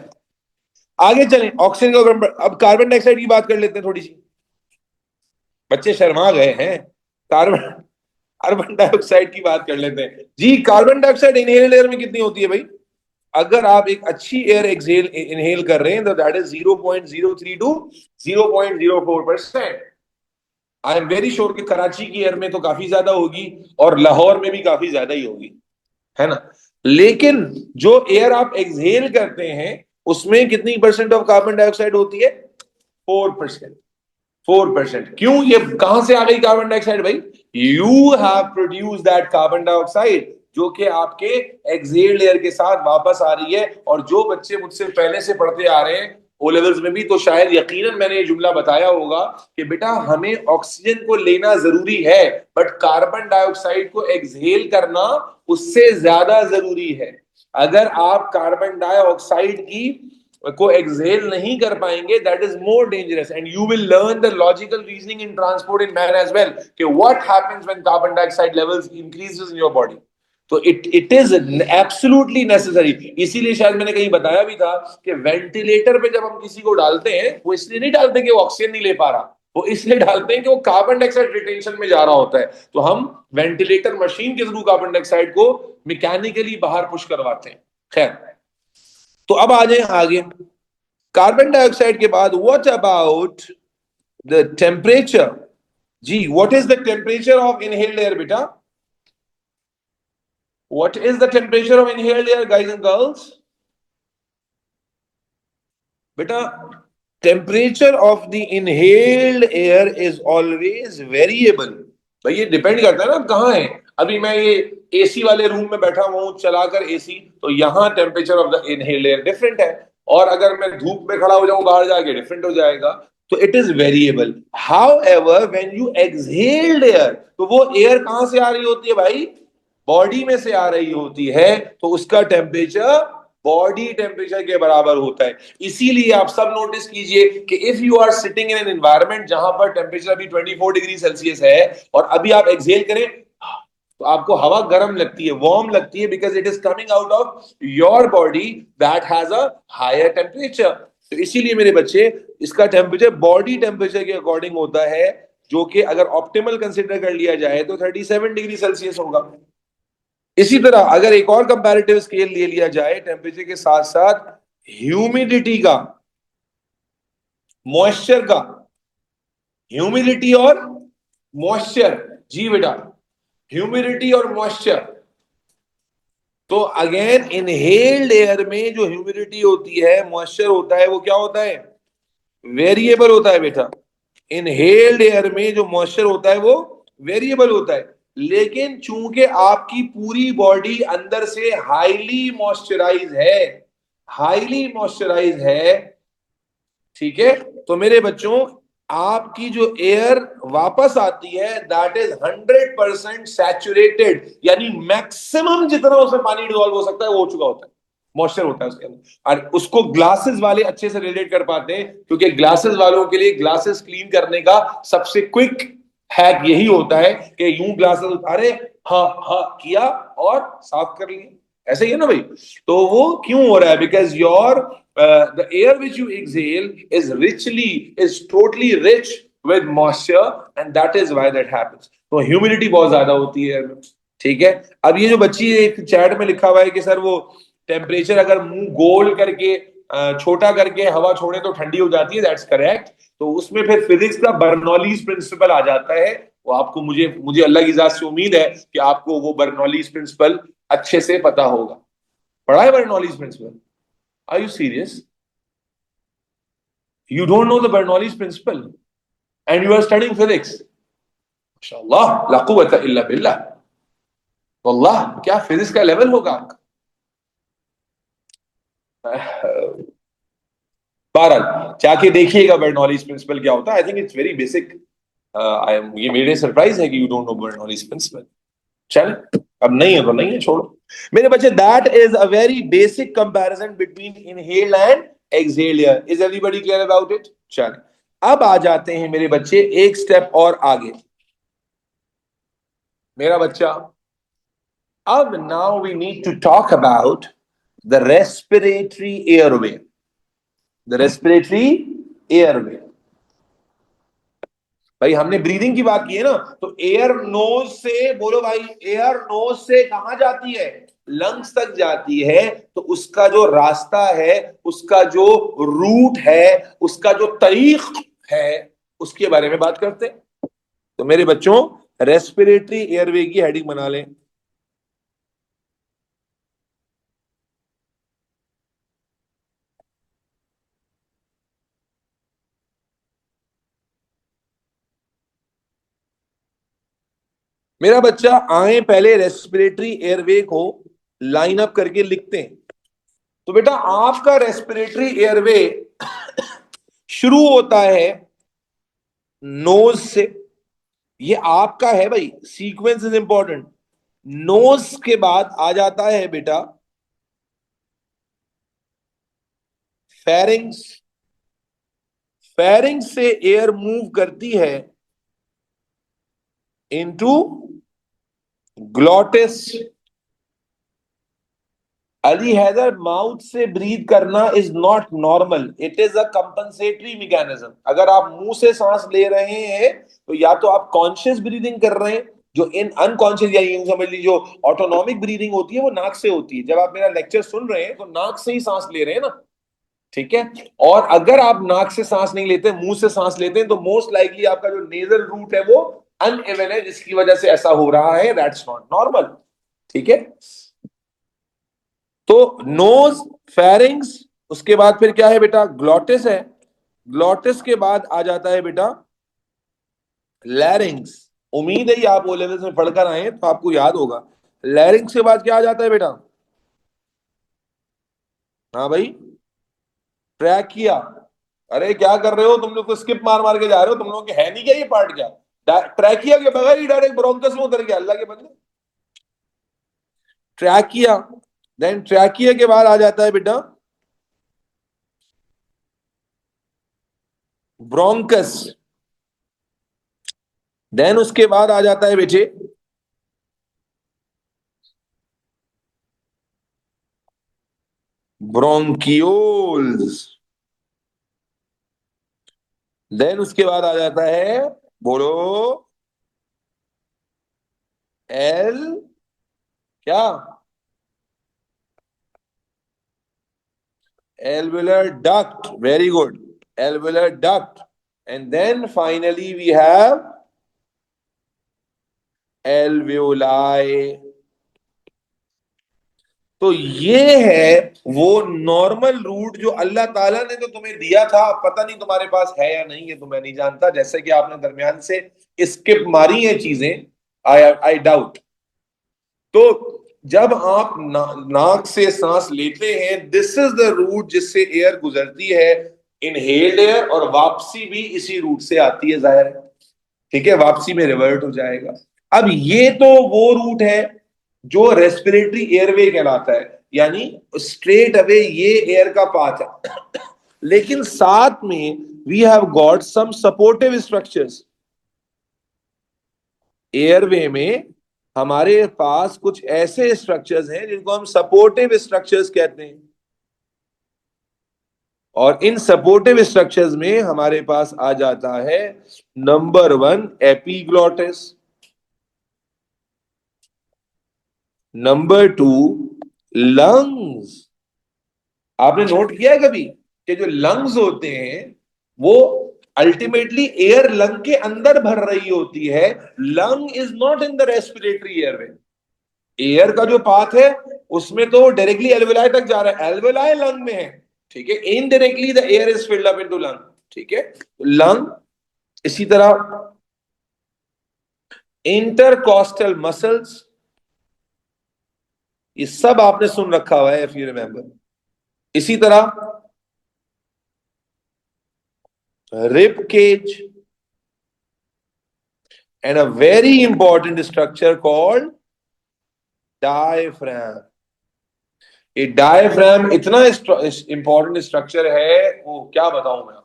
आगे चलें। ऑक्सीजन का अब कार्बन डाइऑक्साइड की बात कर लेते हैं थोड़ी सी। बच्चे शर्मा गए हैं। कार्बन कार्बन डाइऑक्साइड की बात कर लेते हैं जी। कार्बन डाइऑक्साइड इनहेल एयर में कितनी होती है भाई? अगर आप एक अच्छी एयर एक्सेल इनहेल कर रहे हैं तो that is 0.03 to 0.04%। I am very sure कि कराची की एयर में तो काफी ज्यादा होगी और लाहौर में भी काफी ज्यादा ही होगी, है ना। लेकिन जो एयर आप एक्सहेल करते हैं उसमें कितनी परसेंट ऑफ कार्बन डाइऑक्साइड होती है? 4%। 4%। क्यों? ये कहां से आ गई कार्बन डाइऑक्साइड भाई? You have produce that carbon dioxide जो कि आपके एक्सहेल्ड एयर के साथ वापस आ रही है। और जो बच्चे मुझसे पहले से पढ़ते आ रहे हैं ओ लेवल्स में भी, तो शायद यकीनन मैंने ये जुमला बताया होगा कि बेटा हमें ऑक्सीजन को लेना जरूरी है बट कार्बन डाइऑक्साइड को एक्सहेल करना उससे ज्यादा जरूरी है। अगर आप कार्बन डाइऑक्साइड की को एक्सहेल नहीं कर पाएंगे that is more dangerous. And you will learn the logical reasoning in transport in man as well कि what happens when carbon dioxide levels increases in your body. तो इट इज एब्सोल्युटली नेसेसरी। इसीलिए शायद मैंने कहीं बताया भी था कि वेंटिलेटर पे जब हम किसी को डालते हैं वो इसलिए नहीं डालते कि वो ऑक्सीजन नहीं ले पा रहा, वो इसलिए डालते हैं कि वो कार्बन डाइऑक्साइड रिटेंशन में जा रहा होता है। तो हम वेंटिलेटर मशीन के थ्रू कार्बन डाइऑक्साइड को मैकेनिकली बाहर पुश करवाते हैं। खैर, तो अब आ जाए आगे। कार्बन डाइऑक्साइड के बाद व्हाट अबाउट द टेम्परेचर? जी, what is the temperature of inhaled air बेटा? What is the temperature of inhaled air, guys and girls? Beta, temperature of the inhaled air is always variable. भाई ये depend करता है ना कहाँ है। अभी मैं ये एसी वाले रूम में बैठा हुआ हूँ चलाकर एसी, तो यहाँ temperature of the inhaled air different है। और अगर मैं धूप में खड़ा हो जाऊं बाहर जाके, डिफरेंट हो जाएगा। तो it is variable. How ever when you exhaled air, तो वो एयर कहां से आ रही होती है भाई? बॉडी में से आ रही होती है, तो उसका टेम्परेचर बॉडी टेम्परेचर के बराबर होता है। इसीलिए आप सब नोटिस कीजिए कि if you are sitting in an environment जहां पर टेम्परेचर अभी 24 डिग्री सेल्सियस है और अभी आप एक्सहेल करें तो आपको हवा गर्म लगती है, वार्म लगती है, because it is coming out of your body that has a higher temperature. तो इसीलिए मेरे बच्चे इसका टेम्परेचर बॉडी टेम्परेचर के अकॉर्डिंग होता है, जो कि अगर ऑप्टिमल कंसिडर कर लिया जाए तो 37 डिग्री सेल्सियस होगा। इसी तरह अगर एक और कंपैरेटिव स्केल ले लिया जाए टेम्परेचर के साथ साथ ह्यूमिडिटी का, मॉइस्चर का, ह्यूमिडिटी और मॉइस्चर। जी बेटा, ह्यूमिडिटी और मॉइस्चर। तो अगेन इनहेल्ड एयर में जो ह्यूमिडिटी होती है, मॉइस्चर होता है, वो क्या होता है? वेरिएबल होता है बेटा। इनहेल्ड एयर में जो मॉइस्चर होता है वो वेरिएबल होता है। लेकिन चूंकि आपकी पूरी बॉडी अंदर से हाईली मॉइस्चराइज है, हाईली मॉइस्चराइज है, ठीक है, तो मेरे बच्चों आपकी जो एयर वापस आती है दैट इज 100% सैचुरेटेड, यानी मैक्सिमम जितना उसमें पानी डिसॉल्व हो सकता है वो हो चुका होता है, मॉइस्चर होता है उसके अंदर। और उसको ग्लासेस वाले अच्छे से रिलेट कर पाते हैं, क्योंकि ग्लासेस वालों के लिए ग्लासेस क्लीन करने का सबसे क्विक हैक यही होता है कि यूं ग्लासेस उतारे, हाँ हाँ किया और साफ कर लिए। ऐसे ही है ना भाई। तो वो क्यों हो रहा है? Because your the air which you exhale is totally rich with moisture, and that is why that happens. तो ह्यूमिडिटी बहुत ज्यादा होती है। ठीक है। अब ये जो बच्ची एक चैट में लिखा हुआ है कि सर वो टेम्परेचर अगर मुंह गोल करके छोटा करके हवा छोड़े तो ठंडी हो जाती है, दैट्स करेक्ट। तो उसमें फिर फिजिक्स का बर्नौलीज प्रिंसिपल आ जाता है। वो आपको मुझे मुझे अल्लाह की जात से उम्मीद है कि आपको वो बर्नौलीज प्रिंसिपल अच्छे से पता होगा। पढ़ा है Bernoulli's principle? Are you serious? You don't know the Bernoulli's principle and you are studying physics. माशाअल्लाह, ला कुव्वता इल्ला बिल्लाह। वल्लाह क्या फिजिक्स का लेवल होगा आपका। बहरहाल जाके देखिएगा बर्नौलीज प्रिंसिपल क्या होता है। I think it's very basic. ये मेरे सरप्राइज है कि you don't know Bernoulli's principle. चल, अब नहीं है तो नहीं है, छोड़ो मेरे बच्चे। That is a very basic comparison between inhale and exhale air. Is everybody clear about it? चल, अब आ जाते हैं मेरे बच्चे एक स्टेप और आगे। मेरा बच्चा, अब now we need to talk about the respiratory airway. The respiratory airway, भाई हमने ब्रीदिंग की बात की है ना, तो एयर नोज से, बोलो भाई, एयर नोज से कहां जाती है? लंग्स तक जाती है। तो उसका जो रास्ता है, उसका जो रूट है, उसका जो तरीक है, उसके बारे में बात करते हैं। तो मेरे बच्चों, रेस्पिरेटरी एयरवे की हेडिंग बना लें। मेरा बच्चा, आए पहले रेस्पिरेटरी एयरवे को लाइन अप करके लिखते हैं। तो बेटा, आपका रेस्पिरेटरी एयरवे शुरू होता है नोज से। ये आपका है भाई, सीक्वेंस इज इंपॉर्टेंट। नोज के बाद आ जाता है बेटा फेरिंग्स। फेरिंग्स से एयर मूव करती है into glottis. Ali Haidar, mouth से ब्रीथ करना is not normal, it is a compensatory mechanism. अगर आप मुंह से सांस ले रहे हैं तो या तो आप कॉन्शियस ब्रीदिंग कर रहे हैं, जो इन अनकॉन्शियस या यूं समझ लीजिए जो ऑटोनॉमिक ब्रीदिंग होती है वो नाक से होती है। जब आप मेरा लेक्चर सुन रहे हैं तो नाक से ही सांस ले रहे हैं ना, ठीक है। और अगर आप नाक से सांस नहीं लेते, मुंह से सांस लेते हैं, तो मोस्ट लाइकली आपका जो नेजल रूट है वो अनइवन है, जिसकी वजह से ऐसा हो रहा है। दैट्स नॉट नॉर्मल, ठीक है। तो नोज, फेरिंग्स, उसके बाद फिर क्या है बेटा? ग्लॉटिस है। ग्लॉटिस के बाद आ जाता है बेटा लैरिंग्स। उम्मीद है ये आप ओ लेवल्स में पढ़कर आए हैं तो आपको याद होगा। लैरिंग्स के बाद क्या आ जाता है बेटा? हाँ भाई, ट्रैकिया। अरे क्या कर रहे हो तुम लोग? तो स्किप मार मार के जा रहे हो, तुम लोग के है नहीं क्या ये पार्ट? क्या ट्रैकिया के बगैर ही डायरेक्ट ब्रोंकस में उतर गया, अल्लाह के बंदे। ट्रैकिया, देन ट्रैकिया के बाद आ जाता है बेटा ब्रोंकस। देन उसके बाद आ जाता है बेटे ब्रोंकियोल्स। देन उसके बाद आ जाता है, बोलो, एल, क्या? Alveolar duct. Very good. Alveolar duct. And then finally we have alveoli. तो ये है वो नॉर्मल रूट जो अल्लाह ताला ने तो तुम्हें दिया था। पता नहीं तुम्हारे पास है या नहीं है, तो मैं नहीं जानता। जैसे कि आपने दरमियान से स्किप मारी है चीजें, आई डाउट। तो जब आप नाक से सांस लेते हैं, दिस इज द रूट जिससे एयर गुजरती है, इनहेल्ड एयर, और वापसी भी इसी रूट से आती है, जाहिर है, ठीक है। वापसी में रिवर्ट हो जाएगा। अब ये तो वो रूट है जो रेस्पिरेटरी एयरवे कहलाता है, यानी स्ट्रेट अवे ये एयर का पाथ है। लेकिन साथ में we have got some supportive structures. Airway में हमारे पास कुछ ऐसे स्ट्रक्चर्स हैं जिनको हम सपोर्टिव स्ट्रक्चर्स कहते हैं। और इन सपोर्टिव स्ट्रक्चर्स में हमारे पास आ जाता है नंबर 1 एपीग्लॉटिस, नंबर 2 लंग्स, आपने नोट किया है कभी कि जो लंग्स होते हैं वो अल्टीमेटली एयर लंग के अंदर भर रही होती है। Lung is not in the respiratory airway. Air का जो पाथ है उसमें तो डायरेक्टली एल्वेलाई तक जा रहा है, एल्वेलाई लंग में है। ठीक है, indirectly the air is filled up into lung. ठीक है, लंग। इसी तरह इंटरकॉस्टल मसल्स, ये सब आपने सुन रखा हुआ है इफ यू रिमेंबर। इसी तरह rib cage and a very important structure called diaphragm. ये डायफ्राम इतना इंपॉर्टेंट स्ट्रक्चर है, वो क्या बताऊं मैं।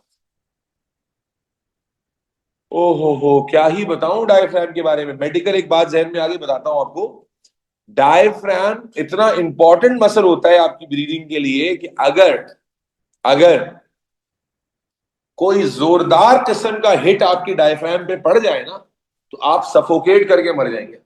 ओहो क्या ही बताऊं डायफ्राम के बारे में। मेडिकल एक बात जहन में आगे बताता हूं आपको। डायफ्राम इतना इंपॉर्टेंट मसल होता है आपकी ब्रीदिंग के लिए कि अगर अगर कोई जोरदार किस्म का हिट आपकी डायफ्राम पे पड़ जाए ना, तो आप सफोकेट करके मर जाएंगे।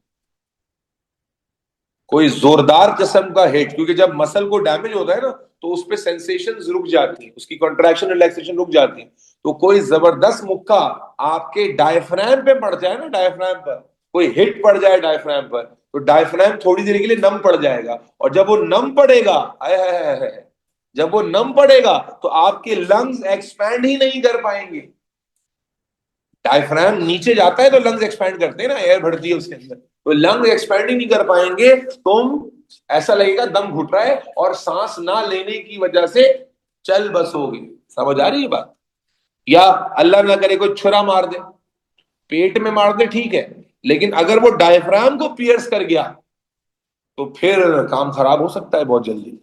कोई जोरदार किस्म का हिट, क्योंकि जब मसल को डैमेज होता है ना तो उस पे सेंसेशंस रुक जाती हैं, उसकी कॉन्ट्रैक्शन रिलैक्सेशन रुक जाती है। तो कोई जबरदस्त मुक्का आपके डायफ्राम पे पड़ जाए ना, डायफ्राम पर कोई हिट पड़ जाए डायफ्राम पर, तो डायफ्राम थोड़ी देर के लिए नम पड़ जाएगा। और जब वो नम पड़ेगा, आय हाय हाय हाय, जब वो नम पड़ेगा तो आपके लंग्स एक्सपैंड ही नहीं कर पाएंगे। डायफ्राम नीचे जाता है तो लंग्स एक्सपैंड करते हैं ना, एयर बढ़ती है उसके अंदर, तो लंग्स एक्सपैंड ही नहीं कर पाएंगे। तुम ऐसा लगेगा दम घुट रहा है और सांस ना लेने की वजह से चल बसोगे। समझ आ रही है बात। या अल्लाह ना करे कोई छुरा मार दे, पेट में मार दे ठीक है, लेकिन अगर वो डायफ्राम को पियर्स कर गया तो फिर काम खराब हो सकता है बहुत जल्दी।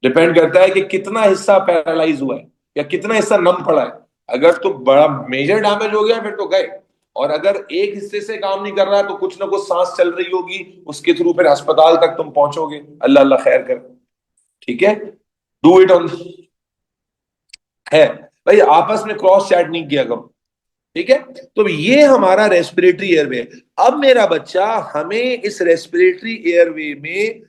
डिपेंड करता है कि कितना हिस्सा पैरालाइज हुआ है या कितना हिस्सा नम पड़ा है। अगर तो बड़ा मेजर डैमेज हो गया फिर तो गए, और अगर एक हिस्से से काम नहीं कर रहा तो कुछ ना कुछ सांस चल रही होगी, उसके थ्रू फिर अस्पताल तक तुम पहुंचोगे। अल्लाह अल्लाह खैर कर। ठीक है, डू इट ऑन है। भाई आपस में क्रॉस चैट नहीं किया करो। ठीक है, तो ये हमारा रेस्पिरेटरी एयरवे। अब मेरा बच्चा, हमें इस रेस्पिरेटरी एयरवे में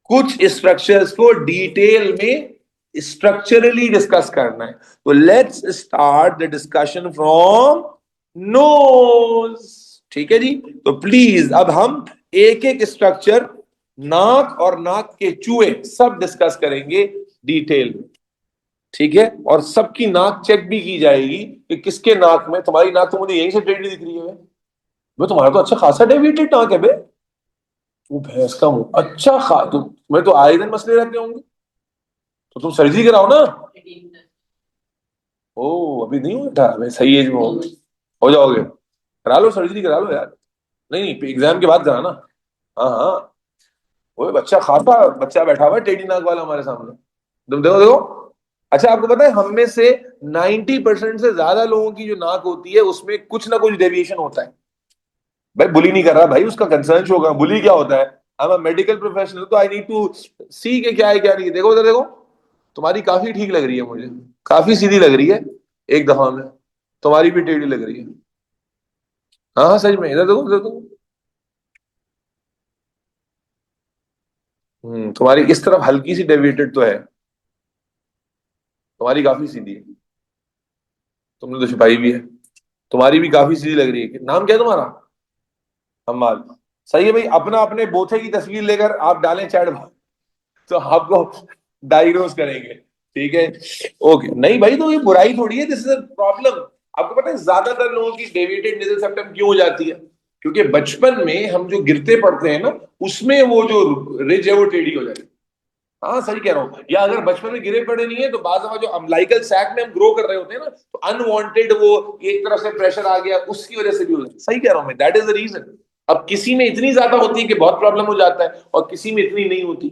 कुछ स्ट्रक्चर्स को डिटेल में स्ट्रक्चरली डिस्कस करना है। तो let's start the discussion from knows. ठीक है जी, तो प्लीज अब हम एक एक स्ट्रक्चर, नाक और नाक के चूहे सब डिस्कस करेंगे डिटेल में। ठीक है, और सबकी नाक चेक भी की जाएगी कि किसके नाक में, तुम्हारी नाक तो मुझे यहीं से टेढ़ी दिख रही है। मैं तुम्हारा तो अच्छा खासा डेविएटेड नाक है बे। वो भैंस का मुंह, अच्छा खा तुम्हें तो आए दिन मसले रहते होंगे, तो तुम सर्जरी कराओ ना। ओ अभी नहीं हुआ, मैं सही एज में हो जाओगे, करा लो सर्जरी करा लो यार। नहीं नहीं, एग्जाम के बाद कराना। हाँ हाँ, वो बच्चा खाता बच्चा बैठा हुआ है टेढ़ी नाक वाला हमारे सामने। तुम देखो देखो। अच्छा आपको पता है हम में से 90% से ज्यादा लोगों की जो नाक होती है उसमें कुछ ना कुछ डेविएशन होता है। भाई बुली नहीं कर रहा भाई, उसका कंसर्न शो होगा, बुली क्या होता है। आई एम मेडिकल प्रोफेशनल, तो आई नीड टू सी के क्या है क्या नहीं है। देखो इधर देखो, तुम्हारी काफी ठीक लग रही है मुझे, काफी सीधी लग रही है एक दफा में। तुम्हारी भी टेढ़ी लग रही है। हाँ हाँ सच में, इधर देखो इधर देखो। तुम्हारी इस तरफ हल्की सी डेविएटेड तो है, तुम्हारी काफी सीधी है। तुमने तो छिपाई भी है। तुम्हारी भी काफी सीधी लग रही है। नाम क्या है तुम्हारा? हमाल। सही है भाई, अपना अपने बोथे की तस्वीर लेकर आप डालें चैट, तो आपको डायग्नोज करेंगे। ठीक है, ओके। नहीं भाई, तो ये बुराई थोड़ी है, दिस इज अ प्रॉब्लम। आपको पता है ज्यादातर लोगों की डेविएटेड नेजल सेप्टम क्यों हो जाती है? क्योंकि बचपन में हम जो गिरते पड़ते हैं ना, उसमें वो जो रिज है वो टेढ़ी हो जाती है। हाँ सही कह रहा हूँ। या अगर बचपन में गिरे पड़े नहीं है तो बाद में जो अम्लाइकल सैक में हम ग्रो कर रहे होते हैं ना, तो अनवांटेड वो एक तरफ से प्रेशर आ गया, उसकी वजह से भी हो जाता है। सही कह रहा हूँ मैं, दैट इज द रीजन। अब किसी में इतनी ज्यादा होती है कि बहुत प्रॉब्लम हो जाता है, और किसी में इतनी नहीं होती।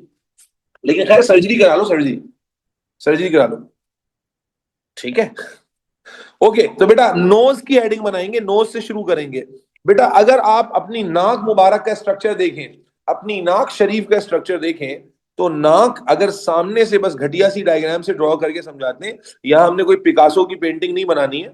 लेकिन खैर सर्जरी करा लो, सर्जरी सर्जरी करा लो। ठीक है, ओके। तो बेटा नोज की हेडिंग बनाएंगे, नोज से शुरू करेंगे। बेटा अगर आप अपनी नाक मुबारक का स्ट्रक्चर देखें, अपनी नाक शरीफ का स्ट्रक्चर देखें, तो नाक अगर सामने से बस घटिया सी डायग्राम से ड्रॉ करके समझाते हैं, यहां हमने कोई पिकासो की पेंटिंग नहीं बनानी है।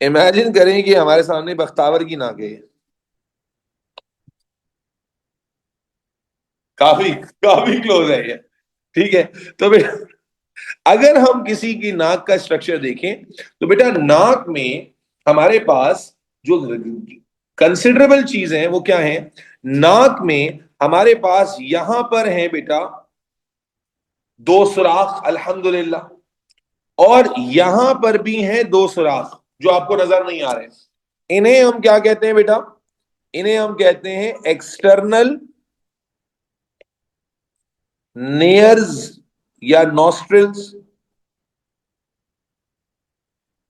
इमेजिन करें कि हमारे सामने बख्तावर की नाक है, काफी काफी क्लोज है ये। ठीक है, तो बेटा अगर हम किसी की नाक का स्ट्रक्चर देखें तो बेटा नाक में हमारे पास जो कंसिडरेबल चीजें हैं वो क्या है। नाक में हमारे पास यहां पर है बेटा दो सुराख अल्हम्दुलिल्लाह, और यहां पर भी हैं दो सुराख जो आपको नजर नहीं आ रहे। इन्हें हम क्या कहते हैं बेटा, इन्हें हम कहते हैं एक्सटर्नल नेयर्स या नॉस्ट्रिल्स,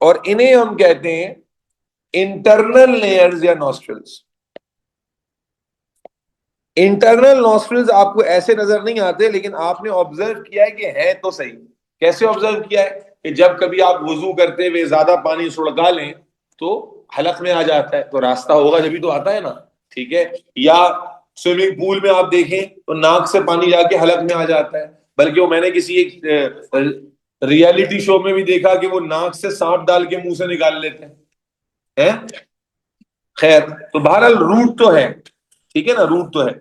और इन्हें हम कहते हैं इंटरनल लेयर्स या नॉस्ट्रिल्स। इंटरनल नॉस्ट्रिल्स आपको ऐसे नजर नहीं आते, लेकिन आपने ऑब्जर्व किया है कि है तो सही। कैसे ऑब्जर्व किया है कि जब कभी आप वुजू करते हुए ज्यादा पानी सुड़गा लें तो हलक में आ जाता है, तो रास्ता होगा जब भी तो आता है ना। ठीक है, या स्विमिंग पूल में आप देखें तो नाक से पानी जाके हलक में आ जाता है। बल्कि वो मैंने किसी एक रियलिटी शो में भी देखा कि वो नाक से सांप डाल के मुंह से निकाल लेते हैं। खैर, तो बहरहाल रूट तो है, ठीक है ना, रूट तो है।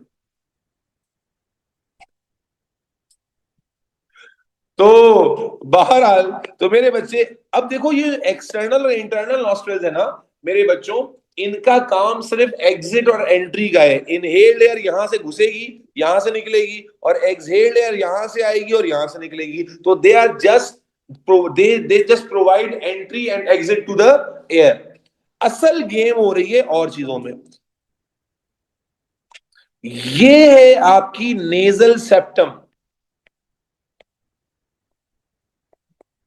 तो बहरहाल, तो मेरे बच्चे, अब देखो ये एक्सटर्नल और इंटरनल नॉस्ट्रल्स है ना मेरे बच्चों, इनका काम सिर्फ एग्जिट और एंट्री का है। इनहेल एयर यहां से घुसेगी, यहां से निकलेगी, और एक्सहेल एयर यहां से आएगी और यहां से निकलेगी। तो they are just they just provide entry and exit to the air. असल गेम हो रही है और चीजों में। ये है आपकी नेजल सेप्टम,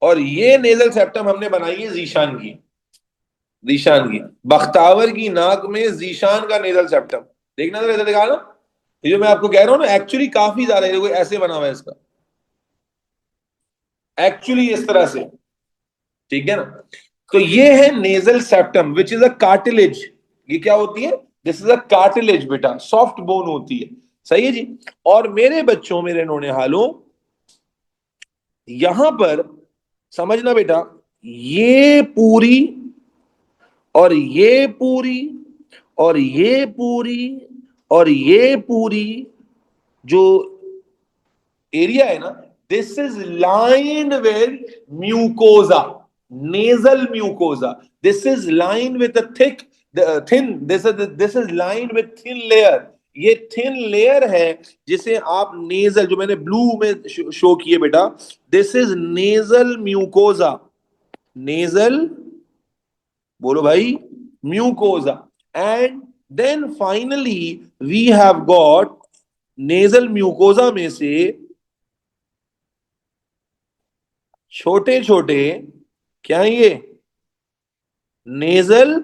और ये नेजल सेप्टम हमने बनाई है जीशान की। जीशान की, बख्तावर की नाक में जीशान का नेजल सेप्टम। देखना जरा, इधर दिखा ना, ये जो मैं आपको कह रहा हूं ना, एक्चुअली काफी ज्यादा है, देखो ऐसे बना हुआ है इसका, एक्चुअली इस तरह से। ठीक है ना, तो ये है nasal septum which is a cartilage. ये क्या होती है, दिस इज अ कार्टिलेज बेटा, सॉफ्ट बोन होती है। सही है जी। और मेरे बच्चों, मेरे नोने हालों, यहां पर समझना बेटा, ये पूरी और ये पूरी और ये पूरी और ये पूरी जो एरिया है ना, this is lined with mucosa, nasal mucosa. This is lined with a thick thin, this is lined with thin layer. ये थिन लेयर है जिसे आप नेजल, जो मैंने ब्लू में शो किए बेटा, this is nasal mucosa. Nasal, बोलो भाई, mucosa. And then finally we have got nasal mucosa में से छोटे छोटे, क्या है ये, नेजल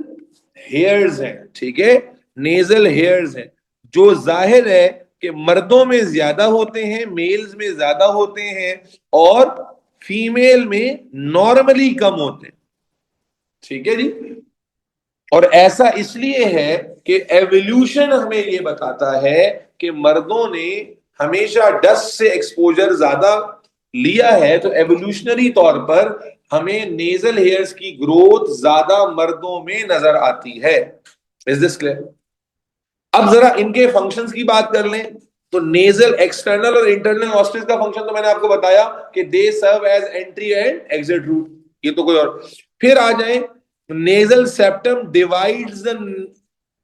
हेयर्स हैं। ठीक है, नेजल हेयर्स हैं, जो जाहिर है कि मर्दों में ज्यादा होते हैं, मेल्स में ज्यादा होते हैं, और फीमेल में नॉर्मली कम होते हैं। ठीक है जी। और ऐसा इसलिए है कि एवोल्यूशन हमें ये बताता है कि मर्दों ने हमेशा डस्ट से एक्सपोजर ज्यादा लिया है, तो एवोल्यूशनरी तौर पर हमें नेजल हेयर्स की ग्रोथ ज्यादा मर्दों में नजर आती है। Is this clear? अब जरा इनके फंक्शंस की बात कर लें। तो नेजल एक्सटर्नल और इंटरनल नॉस्ट्रिल्स का फंक्शन तो मैंने आपको बताया कि they serve as entry and exit route. ये तो कोई और, फिर आ जाए नेजल सेप्टम डिवाइड्स द,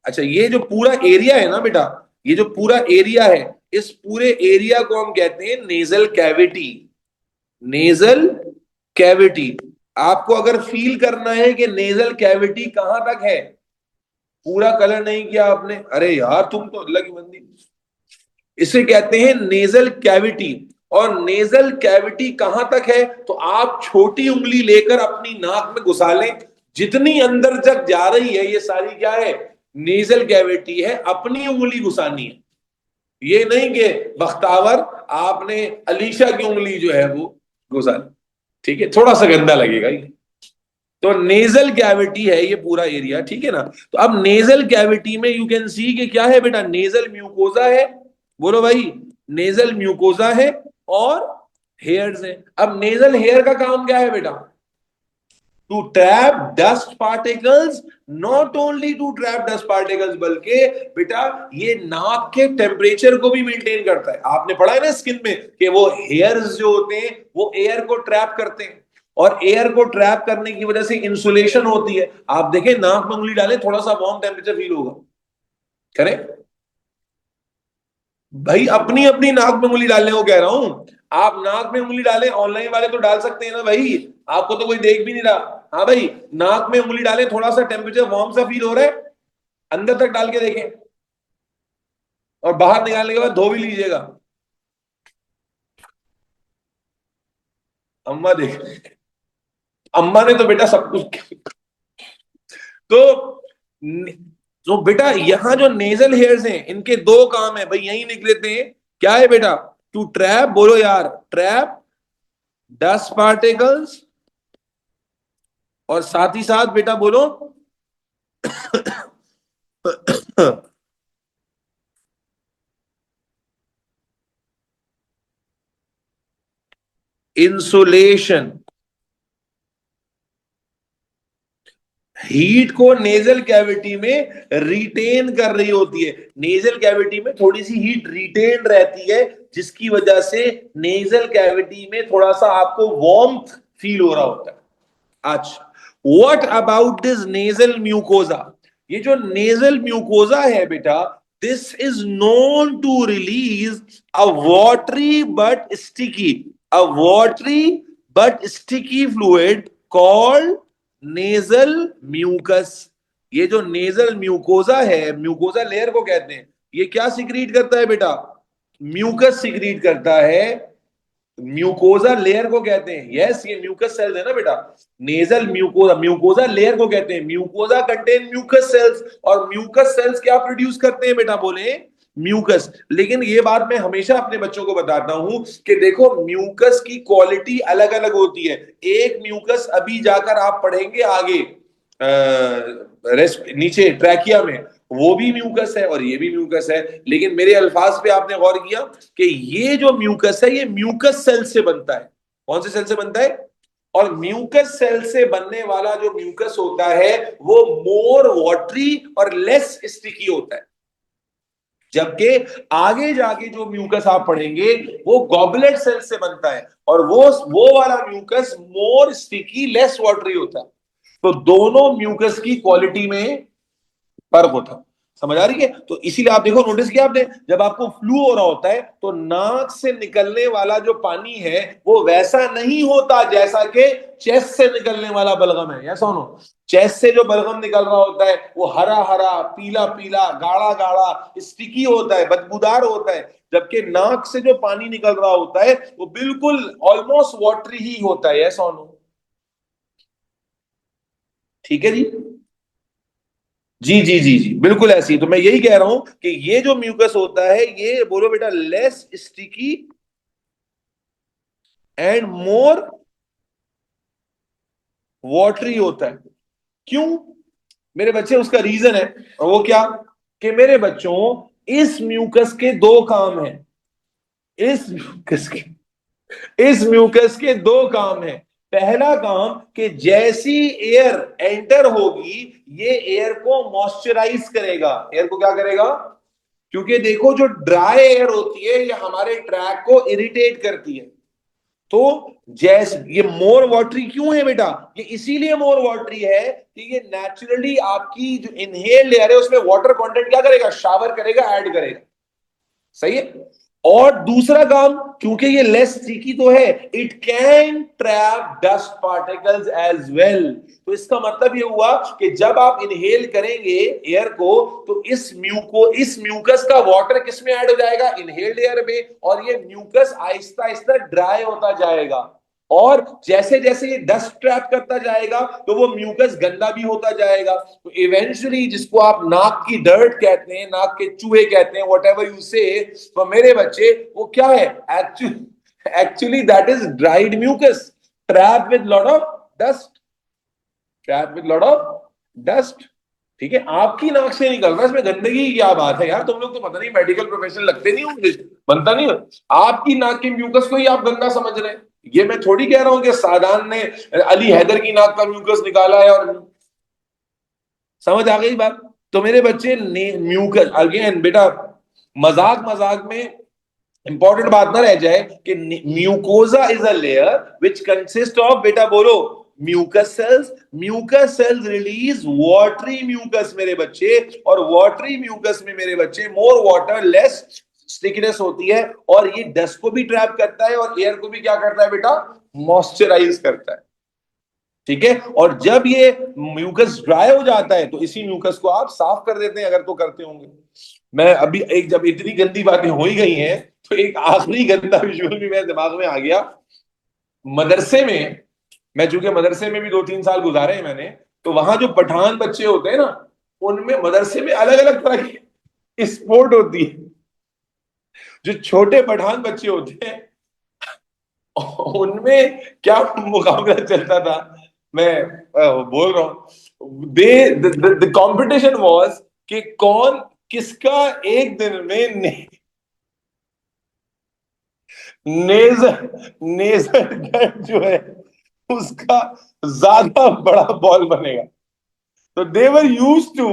अच्छा ये जो पूरा एरिया है ना बेटा, ये जो पूरा एरिया है, इस पूरे एरिया को हम कहते हैं नेजल कैविटी। Nasal cavity. आपको अगर फील करना है कि नेजल कैविटी कहां तक है, पूरा कलर नहीं किया आपने, अरे यार तुम तो अल्लाह की बंदी। इसे कहते हैं नेजल कैविटी। और नेजल कैविटी कहां तक है, तो आप छोटी उंगली लेकर अपनी नाक में घुसा लें, जितनी अंदर तक जा रही है ये सारी क्या है, नेजल कैविटी है। अपनी उंगली घुसानी है, ये नहीं कि बख्तावर आपने अलीशा की उंगली जो है वो घुसा ली। ठीक है, थोड़ा सा गंदा लगेगा ये। तो नेजल कैविटी है ये पूरा एरिया, ठीक है ना। तो अब नेजल कैविटी में यू कैन सी कि क्या है बेटा, नेजल म्यूकोजा है, बोलो भाई, नेजल म्यूकोजा है, और हेयर्स है। अब नेजल हेयर का काम क्या है बेटा, to trap dust particles, not only to trap dust particles, बल्कि बेटा ये नाक के टेम्परेचर को भी मेंटेन करता है। आपने पढ़ा है ना स्किन में कि वो हेयर्स जो होते हैं वो एयर को ट्रैप करते हैं, और एयर को ट्रैप करने की वजह से इंसुलेशन होती है। आप देखें नाक में उंगली डालें, थोड़ा सा वार्म टेम्परेचर फील होगा, करेक्ट भाई? अपनी अपनी नाक में उंगली डालने को कह रहा हूं। आप नाक में उंगली डालें, ऑनलाइन वाले तो डाल सकते हैं ना भाई, आपको तो कोई देख भी नहीं रहा। हाँ भाई, नाक में उंगली डालें, थोड़ा सा टेम्परेचर वार्म सा फील हो रहा है, अंदर तक डाल के देखें, और बाहर निकालने के बाद धो भी लीजिएगा। अम्मा देख, अम्मा ने तो बेटा सब कुछ। तो तो बेटा यहां जो नेजल हेयर्स हैं इनके दो काम है भाई, यही लिख लेते हैं। क्या है बेटा? टू ट्रैप, बोलो यार, ट्रैप डस्ट पार्टिकल्स, और साथ ही साथ बेटा बोलो इंसुलेशन। हीट को नेजल कैविटी में रिटेन कर रही होती है, नेजल कैविटी में थोड़ी सी हीट रिटेन रहती है, जिसकी वजह से नेजल कैविटी में थोड़ा सा आपको वार्मथ फील हो रहा होता है। अच्छा, what about this nasal mucosa? ये जो नेजल म्यूकोजा है बेटा, this is known to release a watery but sticky, a watery but sticky fluid called nasal mucus. ये जो नेजल म्यूकोजा है, म्यूकोजा लेयर को कहते हैं, ये क्या सिक्रीट करता है बेटा? म्यूकस सिक्रीट करता है। म्यूकोजा लेयर को कहते हैं, यस ये म्यूकस सेल्स है ना बेटा। नेजल म्यूकोजा, म्यूकोजा लेयर को कहते हैं। म्यूकोजा कंटेन म्यूकस सेल्स, और म्यूकस सेल्स क्या प्रोड्यूस करते हैं बेटा? बोले म्यूकस। लेकिन ये बात मैं हमेशा अपने बच्चों को बताता हूं कि देखो म्यूकस की क्वालिटी अलग अलग होती है। एक म्यूकस अभी जाकर आप पढ़ेंगे आगे नीचे ट्रैकिया में, वो भी म्यूकस है और ये भी म्यूकस है। लेकिन मेरे अल्फाज पे आपने गौर किया कि ये जो म्यूकस है ये म्यूकस सेल से बनता है। कौन से सेल से बनता है? और म्यूकस सेल से बनने वाला जो म्यूकस होता है वो मोर वाटरी और लेस स्टिकी होता है, जबकि आगे जाके जो म्यूकस आप पढ़ेंगे वो गॉबलेट सेल से बनता है, और वो वाला म्यूकस मोर स्टिकी लेस वाटरी होता है। तो दोनों म्यूकस की क्वालिटी में फर्क होता है। समझ आ रही है? तो इसीलिए आप देखो, नोटिस किया आपने, जब आपको फ्लू हो रहा होता है तो नाक से निकलने वाला जो पानी है वो वैसा नहीं होता जैसा कि चेस्ट से निकलने वाला बलगम है। या सुनो, चेस्ट से जो बलगम निकल रहा होता है वो हरा हरा, पीला पीला, गाढ़ा गाढ़ा, स्टिकी होता है, बदबूदार होता है, जबकि नाक से जो पानी निकल रहा होता है वो बिल्कुल ऑलमोस्ट वाटरी ही होता है। यस और नो? ठीक है जी? जी जी जी जी, बिल्कुल ऐसी। तो मैं यही कह रहा हूं कि ये जो म्यूकस होता है ये, बोलो बेटा, less sticky and more watery होता है। क्यों मेरे बच्चे? उसका रीजन है, और वो क्या? कि मेरे बच्चों, इस म्यूकस के दो काम हैं। इस म्यूकस के इस म्यूकस के दो काम हैं। पहला काम कि जैसी एयर एंटर होगी ये एयर को मॉइस्चराइज करेगा। एयर को क्या करेगा? क्योंकि देखो जो ड्राई एयर होती है ये हमारे ट्रैक को इरिटेट करती है। तो जैसे ये मोर वाटरी क्यों है बेटा? ये इसीलिए मोर वाटरी है कि ये नेचुरली आपकी जो इनहेल एयर है उसमें वाटर कंटेंट क्या करेगा? शावर करेगा, ऐड करेगा। सही है? और दूसरा काम, क्योंकि ये लेस स्टिकी तो है, it can trap dust particles as well. तो इसका मतलब ये हुआ कि जब आप इनहेल करेंगे एयर को तो इस म्यूकस का वाटर किस में ऐड हो जाएगा? इनहेल्ड एयर में, और ये म्यूकस आहिस्ता आहिस्ता ड्राई होता जाएगा। और जैसे जैसे ये डस्ट ट्रैप करता जाएगा तो वो म्यूकस गंदा भी होता जाएगा। तो इवेंचुअली, जिसको आप नाक की डर्ट कहते हैं, नाक के चूहे कहते हैं, वट एवर यू से, तो मेरे बच्चे वो क्या है? Actually that is dried mucus trap with lot of dust, trap with lot of dust. ठीक है? आपकी नाक से निकल रहा है, इसमें गंदगी की क्या बात है यार? तुम लोग तो पता नहीं मेडिकल प्रोफेशन लगते नहीं होंगे, बनता नहीं हो। आपकी नाक के म्यूकस को ही आप गंदा समझ रहे हैं। ये मैं थोड़ी कह रहा हूं कि सादान ने अली हैदर की नाक का म्यूकस निकाला है और समझ आ गई बात। तो मेरे बच्चे म्यूकस अगेन बेटा, मजाक मजाक में इंपॉर्टेंट बात ना रह जाए कि mucosa is a layer which consist of, बेटा बोलो, mucus cells. Mucus cells release watery mucus मेरे बच्चे, और वाटरी म्यूकस में मेरे बच्चे मोर वाटर लेस स्टिकनेस होती है, और ये डस्ट को भी ट्रैप करता है और एयर को भी क्या करता है बेटा, मॉइस्चराइज करता है। ठीक है, और जब ये म्यूकस ड्राई हो जाता है तो इसी म्यूकस को आप साफ कर देते हैं, अगर तो करते होंगे। मैं अभी एक, जब इतनी गंदी बातें हो ही गई हैं तो एक आखिरी गंदा विजुअल भी मेरे दिमाग में आ गया। मदरसे में, मैं चूंकि मदरसे में भी 2-3 साल गुजारे हैं मैंने, तो वहां जो पठान बच्चे होते हैं ना, उनमें मदरसे में अलग अलग तरह की स्पोर्ट होती है। जो छोटे पठान बच्चे होते हैं उनमें क्या मुकाबला चलता था, मैं बोल रहा हूं, द कंपटीशन वाज कि कौन, किसका एक दिन में नेजर नेजर गन जो है उसका ज्यादा बड़ा बॉल बनेगा। तो देवर यूज टू,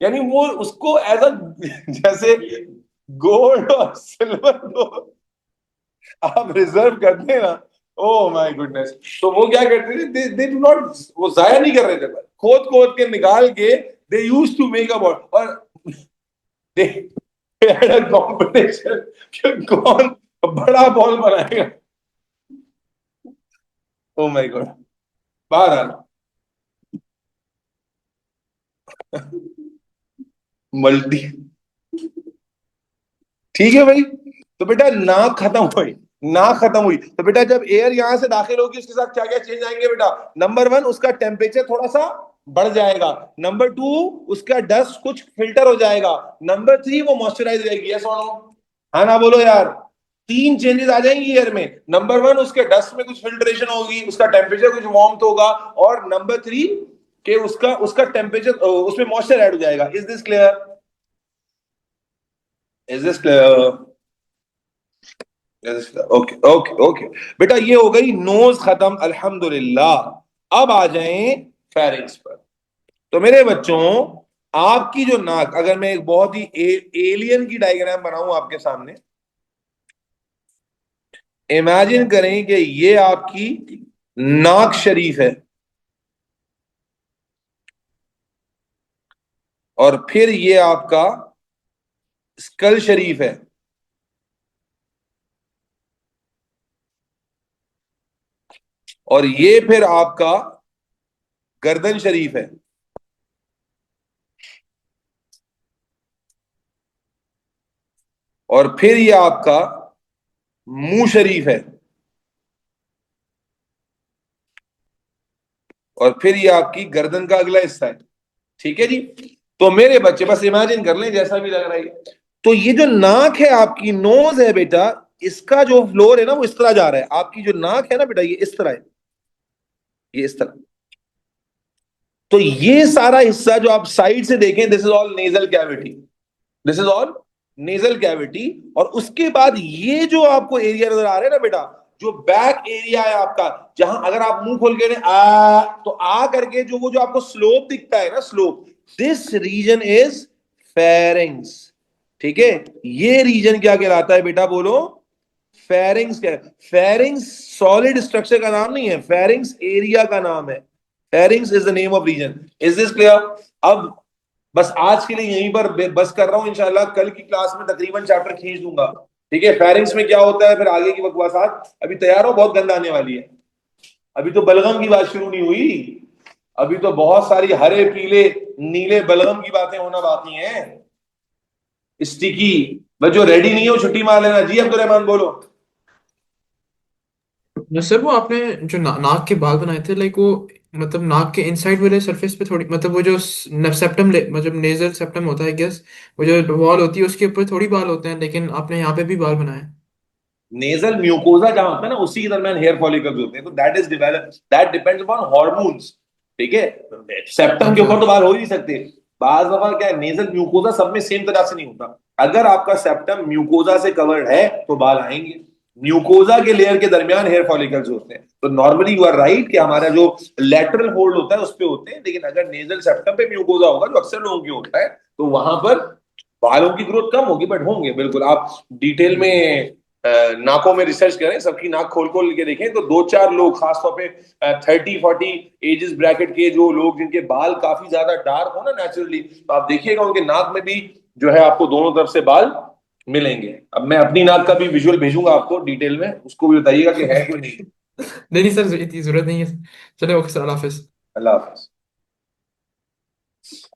यानी वो उसको एज अ, जैसे गोल्ड और सिल्वर को आप रिजर्व करते हैं ना, ओ माय गुडनेस, तो वो क्या करते थे, दे डू नॉट, वो जाया नहीं कर रहे थे, खोद खोद के निकाल के they use to make a ball, और दे हैड अ कंपटीशन कि कौन बड़ा बॉल बनाएगा। ओ माय गॉड, बाहर आना। मल्टी, ठीक है भाई। तो बेटा नाक खत्म हुई, नाक खत्म हुई, तो बेटा जब एयर यहां से दाखिल होगी उसके साथ क्या क्या चेंज आएंगे बेटा। नंबर वन, उसका टेम्परेचर थोड़ा सा बढ़ जाएगा। नंबर टू, उसका डस्ट कुछ फिल्टर हो जाएगा। नंबर थ्री, वो मॉइस्चराइज हो जाएगी। यस और नो? हाँ ना बोलो यार। तीन चेंजेस आ जाएंगी एयर में। नंबर वन, उसके डस्ट में कुछ फिल्ट्रेशन होगी, उसका टेम्परेचर कुछ वार्म होगा। और नंबर थ्री, कि उसका उसका टेम्परेचर, उसमें मॉइस्चर ऐड हो जाएगा। Is this clear? Is this clear? Okay okay okay. बेटा ये हो गई नोज खत्म, अल्हम्दुलिल्लाह। अब आ जाएं फेरिंग्स पर। तो मेरे बच्चों, आपकी जो नाक, अगर मैं एक बहुत ही एलियन की डायग्राम बनाऊं आपके सामने, इमेजिन करें कि ये आपकी नाक शरीफ है, और फिर ये आपका स्कल शरीफ है, और ये फिर आपका गर्दन शरीफ है, और फिर ये आपका मुंह शरीफ है, और फिर ये आपकी गर्दन का अगला हिस्सा है। ठीक है जी। तो मेरे बच्चे बस इमेजिन कर लें, जैसा भी लग रहा है। तो ये जो नाक है आपकी, नोज है बेटा, इसका जो फ्लोर है ना वो इस तरह जा रहा है। आपकी जो नाक है ना बेटा, ये इस तरह है, ये इस तरह। तो ये सारा हिस्सा जो आप साइड से देखें, this is all nasal cavity, this is all nasal cavity. और उसके बाद ये जो आपको एरिया नजर आ रहा है ना बेटा, जो बैक एरिया है आपका, जहां अगर आप मुंह खोल के तो आ करके जो वो जो आपको स्लोप दिखता है ना, slope, this region is pharynx. ठीक है, ये रीजन क्या कहलाता है बेटा, बोलो? फेरिंग्स। क्या? फेरिंग्स सॉलिड स्ट्रक्चर का नाम नहीं है, फेरिंग्स एरिया का नाम है। Pharynx is the name of region. Is this clear? अब बस आज के लिए यहीं पर बस कर रहा हूं, इंशाल्लाह कल की क्लास में तकरीबन चैप्टर खींच दूंगा। ठीक है, फेरिंग्स में क्या होता है, फिर आगे की बकवासात। अभी तैयार हो, बहुत गंदा आने वाली है। अभी तो बलगम की बात शुरू नहीं हुई, अभी तो बहुत सारी हरे पीले नीले बलगम की बातें होना बाकी हैं, स्टिकी। बस जो रेडी नहीं हो छुट्टी मार लेना। जी अब्दुल रहमान बोलो। न सर, वो आपने जो नाक के बाल बनाए थे, लाइक वो मतलब नाक के इनसाइड वाले सरफेस पे थोड़ी, मतलब वो जो सेप्टम, मतलब नेजल सेप्टम होता है गेस, वो जो वॉल होती है उसके ऊपर थोड़ी बाल होते हैं, लेकिन आपने यहाँ पे भी बाल बनाए हैं। नेजल म्यूकोजा जहां होता है ना, उसी के दरमियान हेयर फॉलिकल्स होते हैं, तो that is develop, that depends upon hormones. ठीक है, सेप्टम के अच्छा। ऊपर तो बाल हो ही नहीं सकते। बाज दफा क्या है, नेजल म्यूकोजा सब में सेम तरह से नहीं होता। अगर आपका सेप्टम म्यूकोजा से कवर्ड है तो बाल आएंगे। म्यूकोजा के लेयर के दरमियान हेयर फॉलिकल्स होते हैं। तो नॉर्मली यू आर राइट कि हमारा जो लेटरल होल्ड होता है उस पे होते हैं, लेकिन अगर नेजल सेप्टम पे म्यूकोजा होगा, जो अक्सर लोगों की होता है, तो वहां पर बालों की ग्रोथ कम होगी, बट होंगे बिल्कुल। आप डिटेल में नाकों में रिसर्च करें, सबकी नाक खोल खोल के देखें, तो दो चार लोग खासतौर पे 30-40 एजेस ब्रैकेट के जो लोग जिनके बाल काफी ज्यादा डार्क हो ना नेचुरली, तो आप देखिएगा उनके नाक में भी जो है आपको दोनों तरफ से बाल मिलेंगे। अब मैं अपनी नाक का भी विजुअल भेजूंगा आपको डिटेल में, उसको भी बताइएगा कि है कि नहीं। नहीं नहीं सर, इतनी जरूरत नहीं है। चलो ओके सर, अल्लाह हाफिज। अल्लाह हाफिज।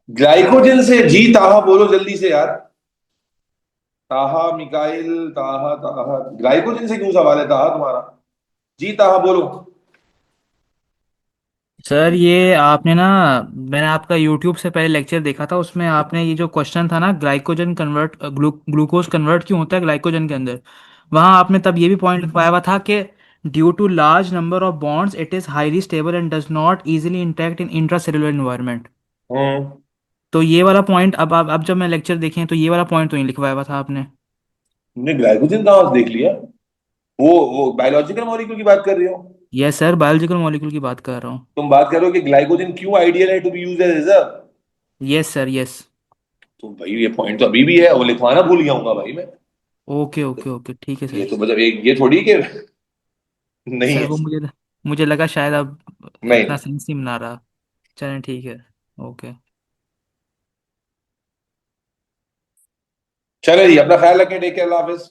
ग्लाइकोजन से जी ताहा बोलो जल्दी से यार। ताहा मिकाइल, ताहा ताहा, ग्लाइकोजन से क्यों सवाल है ताहा तुम्हारा? जी ताहा बोलो। सर ये आपने ना, मैंने आपका यूट्यूब से पहले लेक्चर देखा था, उसमें आपने ये जो क्वेश्चन था ना, ग्लाइकोजन कन्वर्ट ग्लूकोज कन्वर्ट क्यों होता है ग्लाइकोजन के अंदर, वहाँ आपने तब ये भी पॉइंट लिखवाया हुआ था कि due to large number of bonds it is highly stable and does not easily interact in intracellular environment. Hmm. तो ये वाला पॉइंट अब जब मैं लेक्चर देखें तो ये वाला पॉइंट तो नहीं लिखवाया हुआ था आपने। तुमने ग्लाइकोजन कहाँ से देख लिया? वो बायोलॉजिकल मॉलिक्यूल की बात कर रही हो? यस सर, बायोलॉजिकल मॉलिक्यूल की बात कर रहा हूँ। तुम बात करो कि ग्लाइकोजन क्यों आइडियल है to be used as reserve. Yes sir yes. तो भाई ये पॉइंट तो अभी भी है, वो लिखवाना भूल गया हूँ भाई मैं। ओके ओके ओके, ठीक है ये सर। तो मतलब एक ये थोड़ी कि नहीं सर है। वो मुझे मुझे लगा शायद अब नहीं। इतना सेंस नहीं बना रहा। चलें ठीक है। ओके। चलो जी, अपना ख्याल रखें, टेक केयर, अल्लाह हाफिज।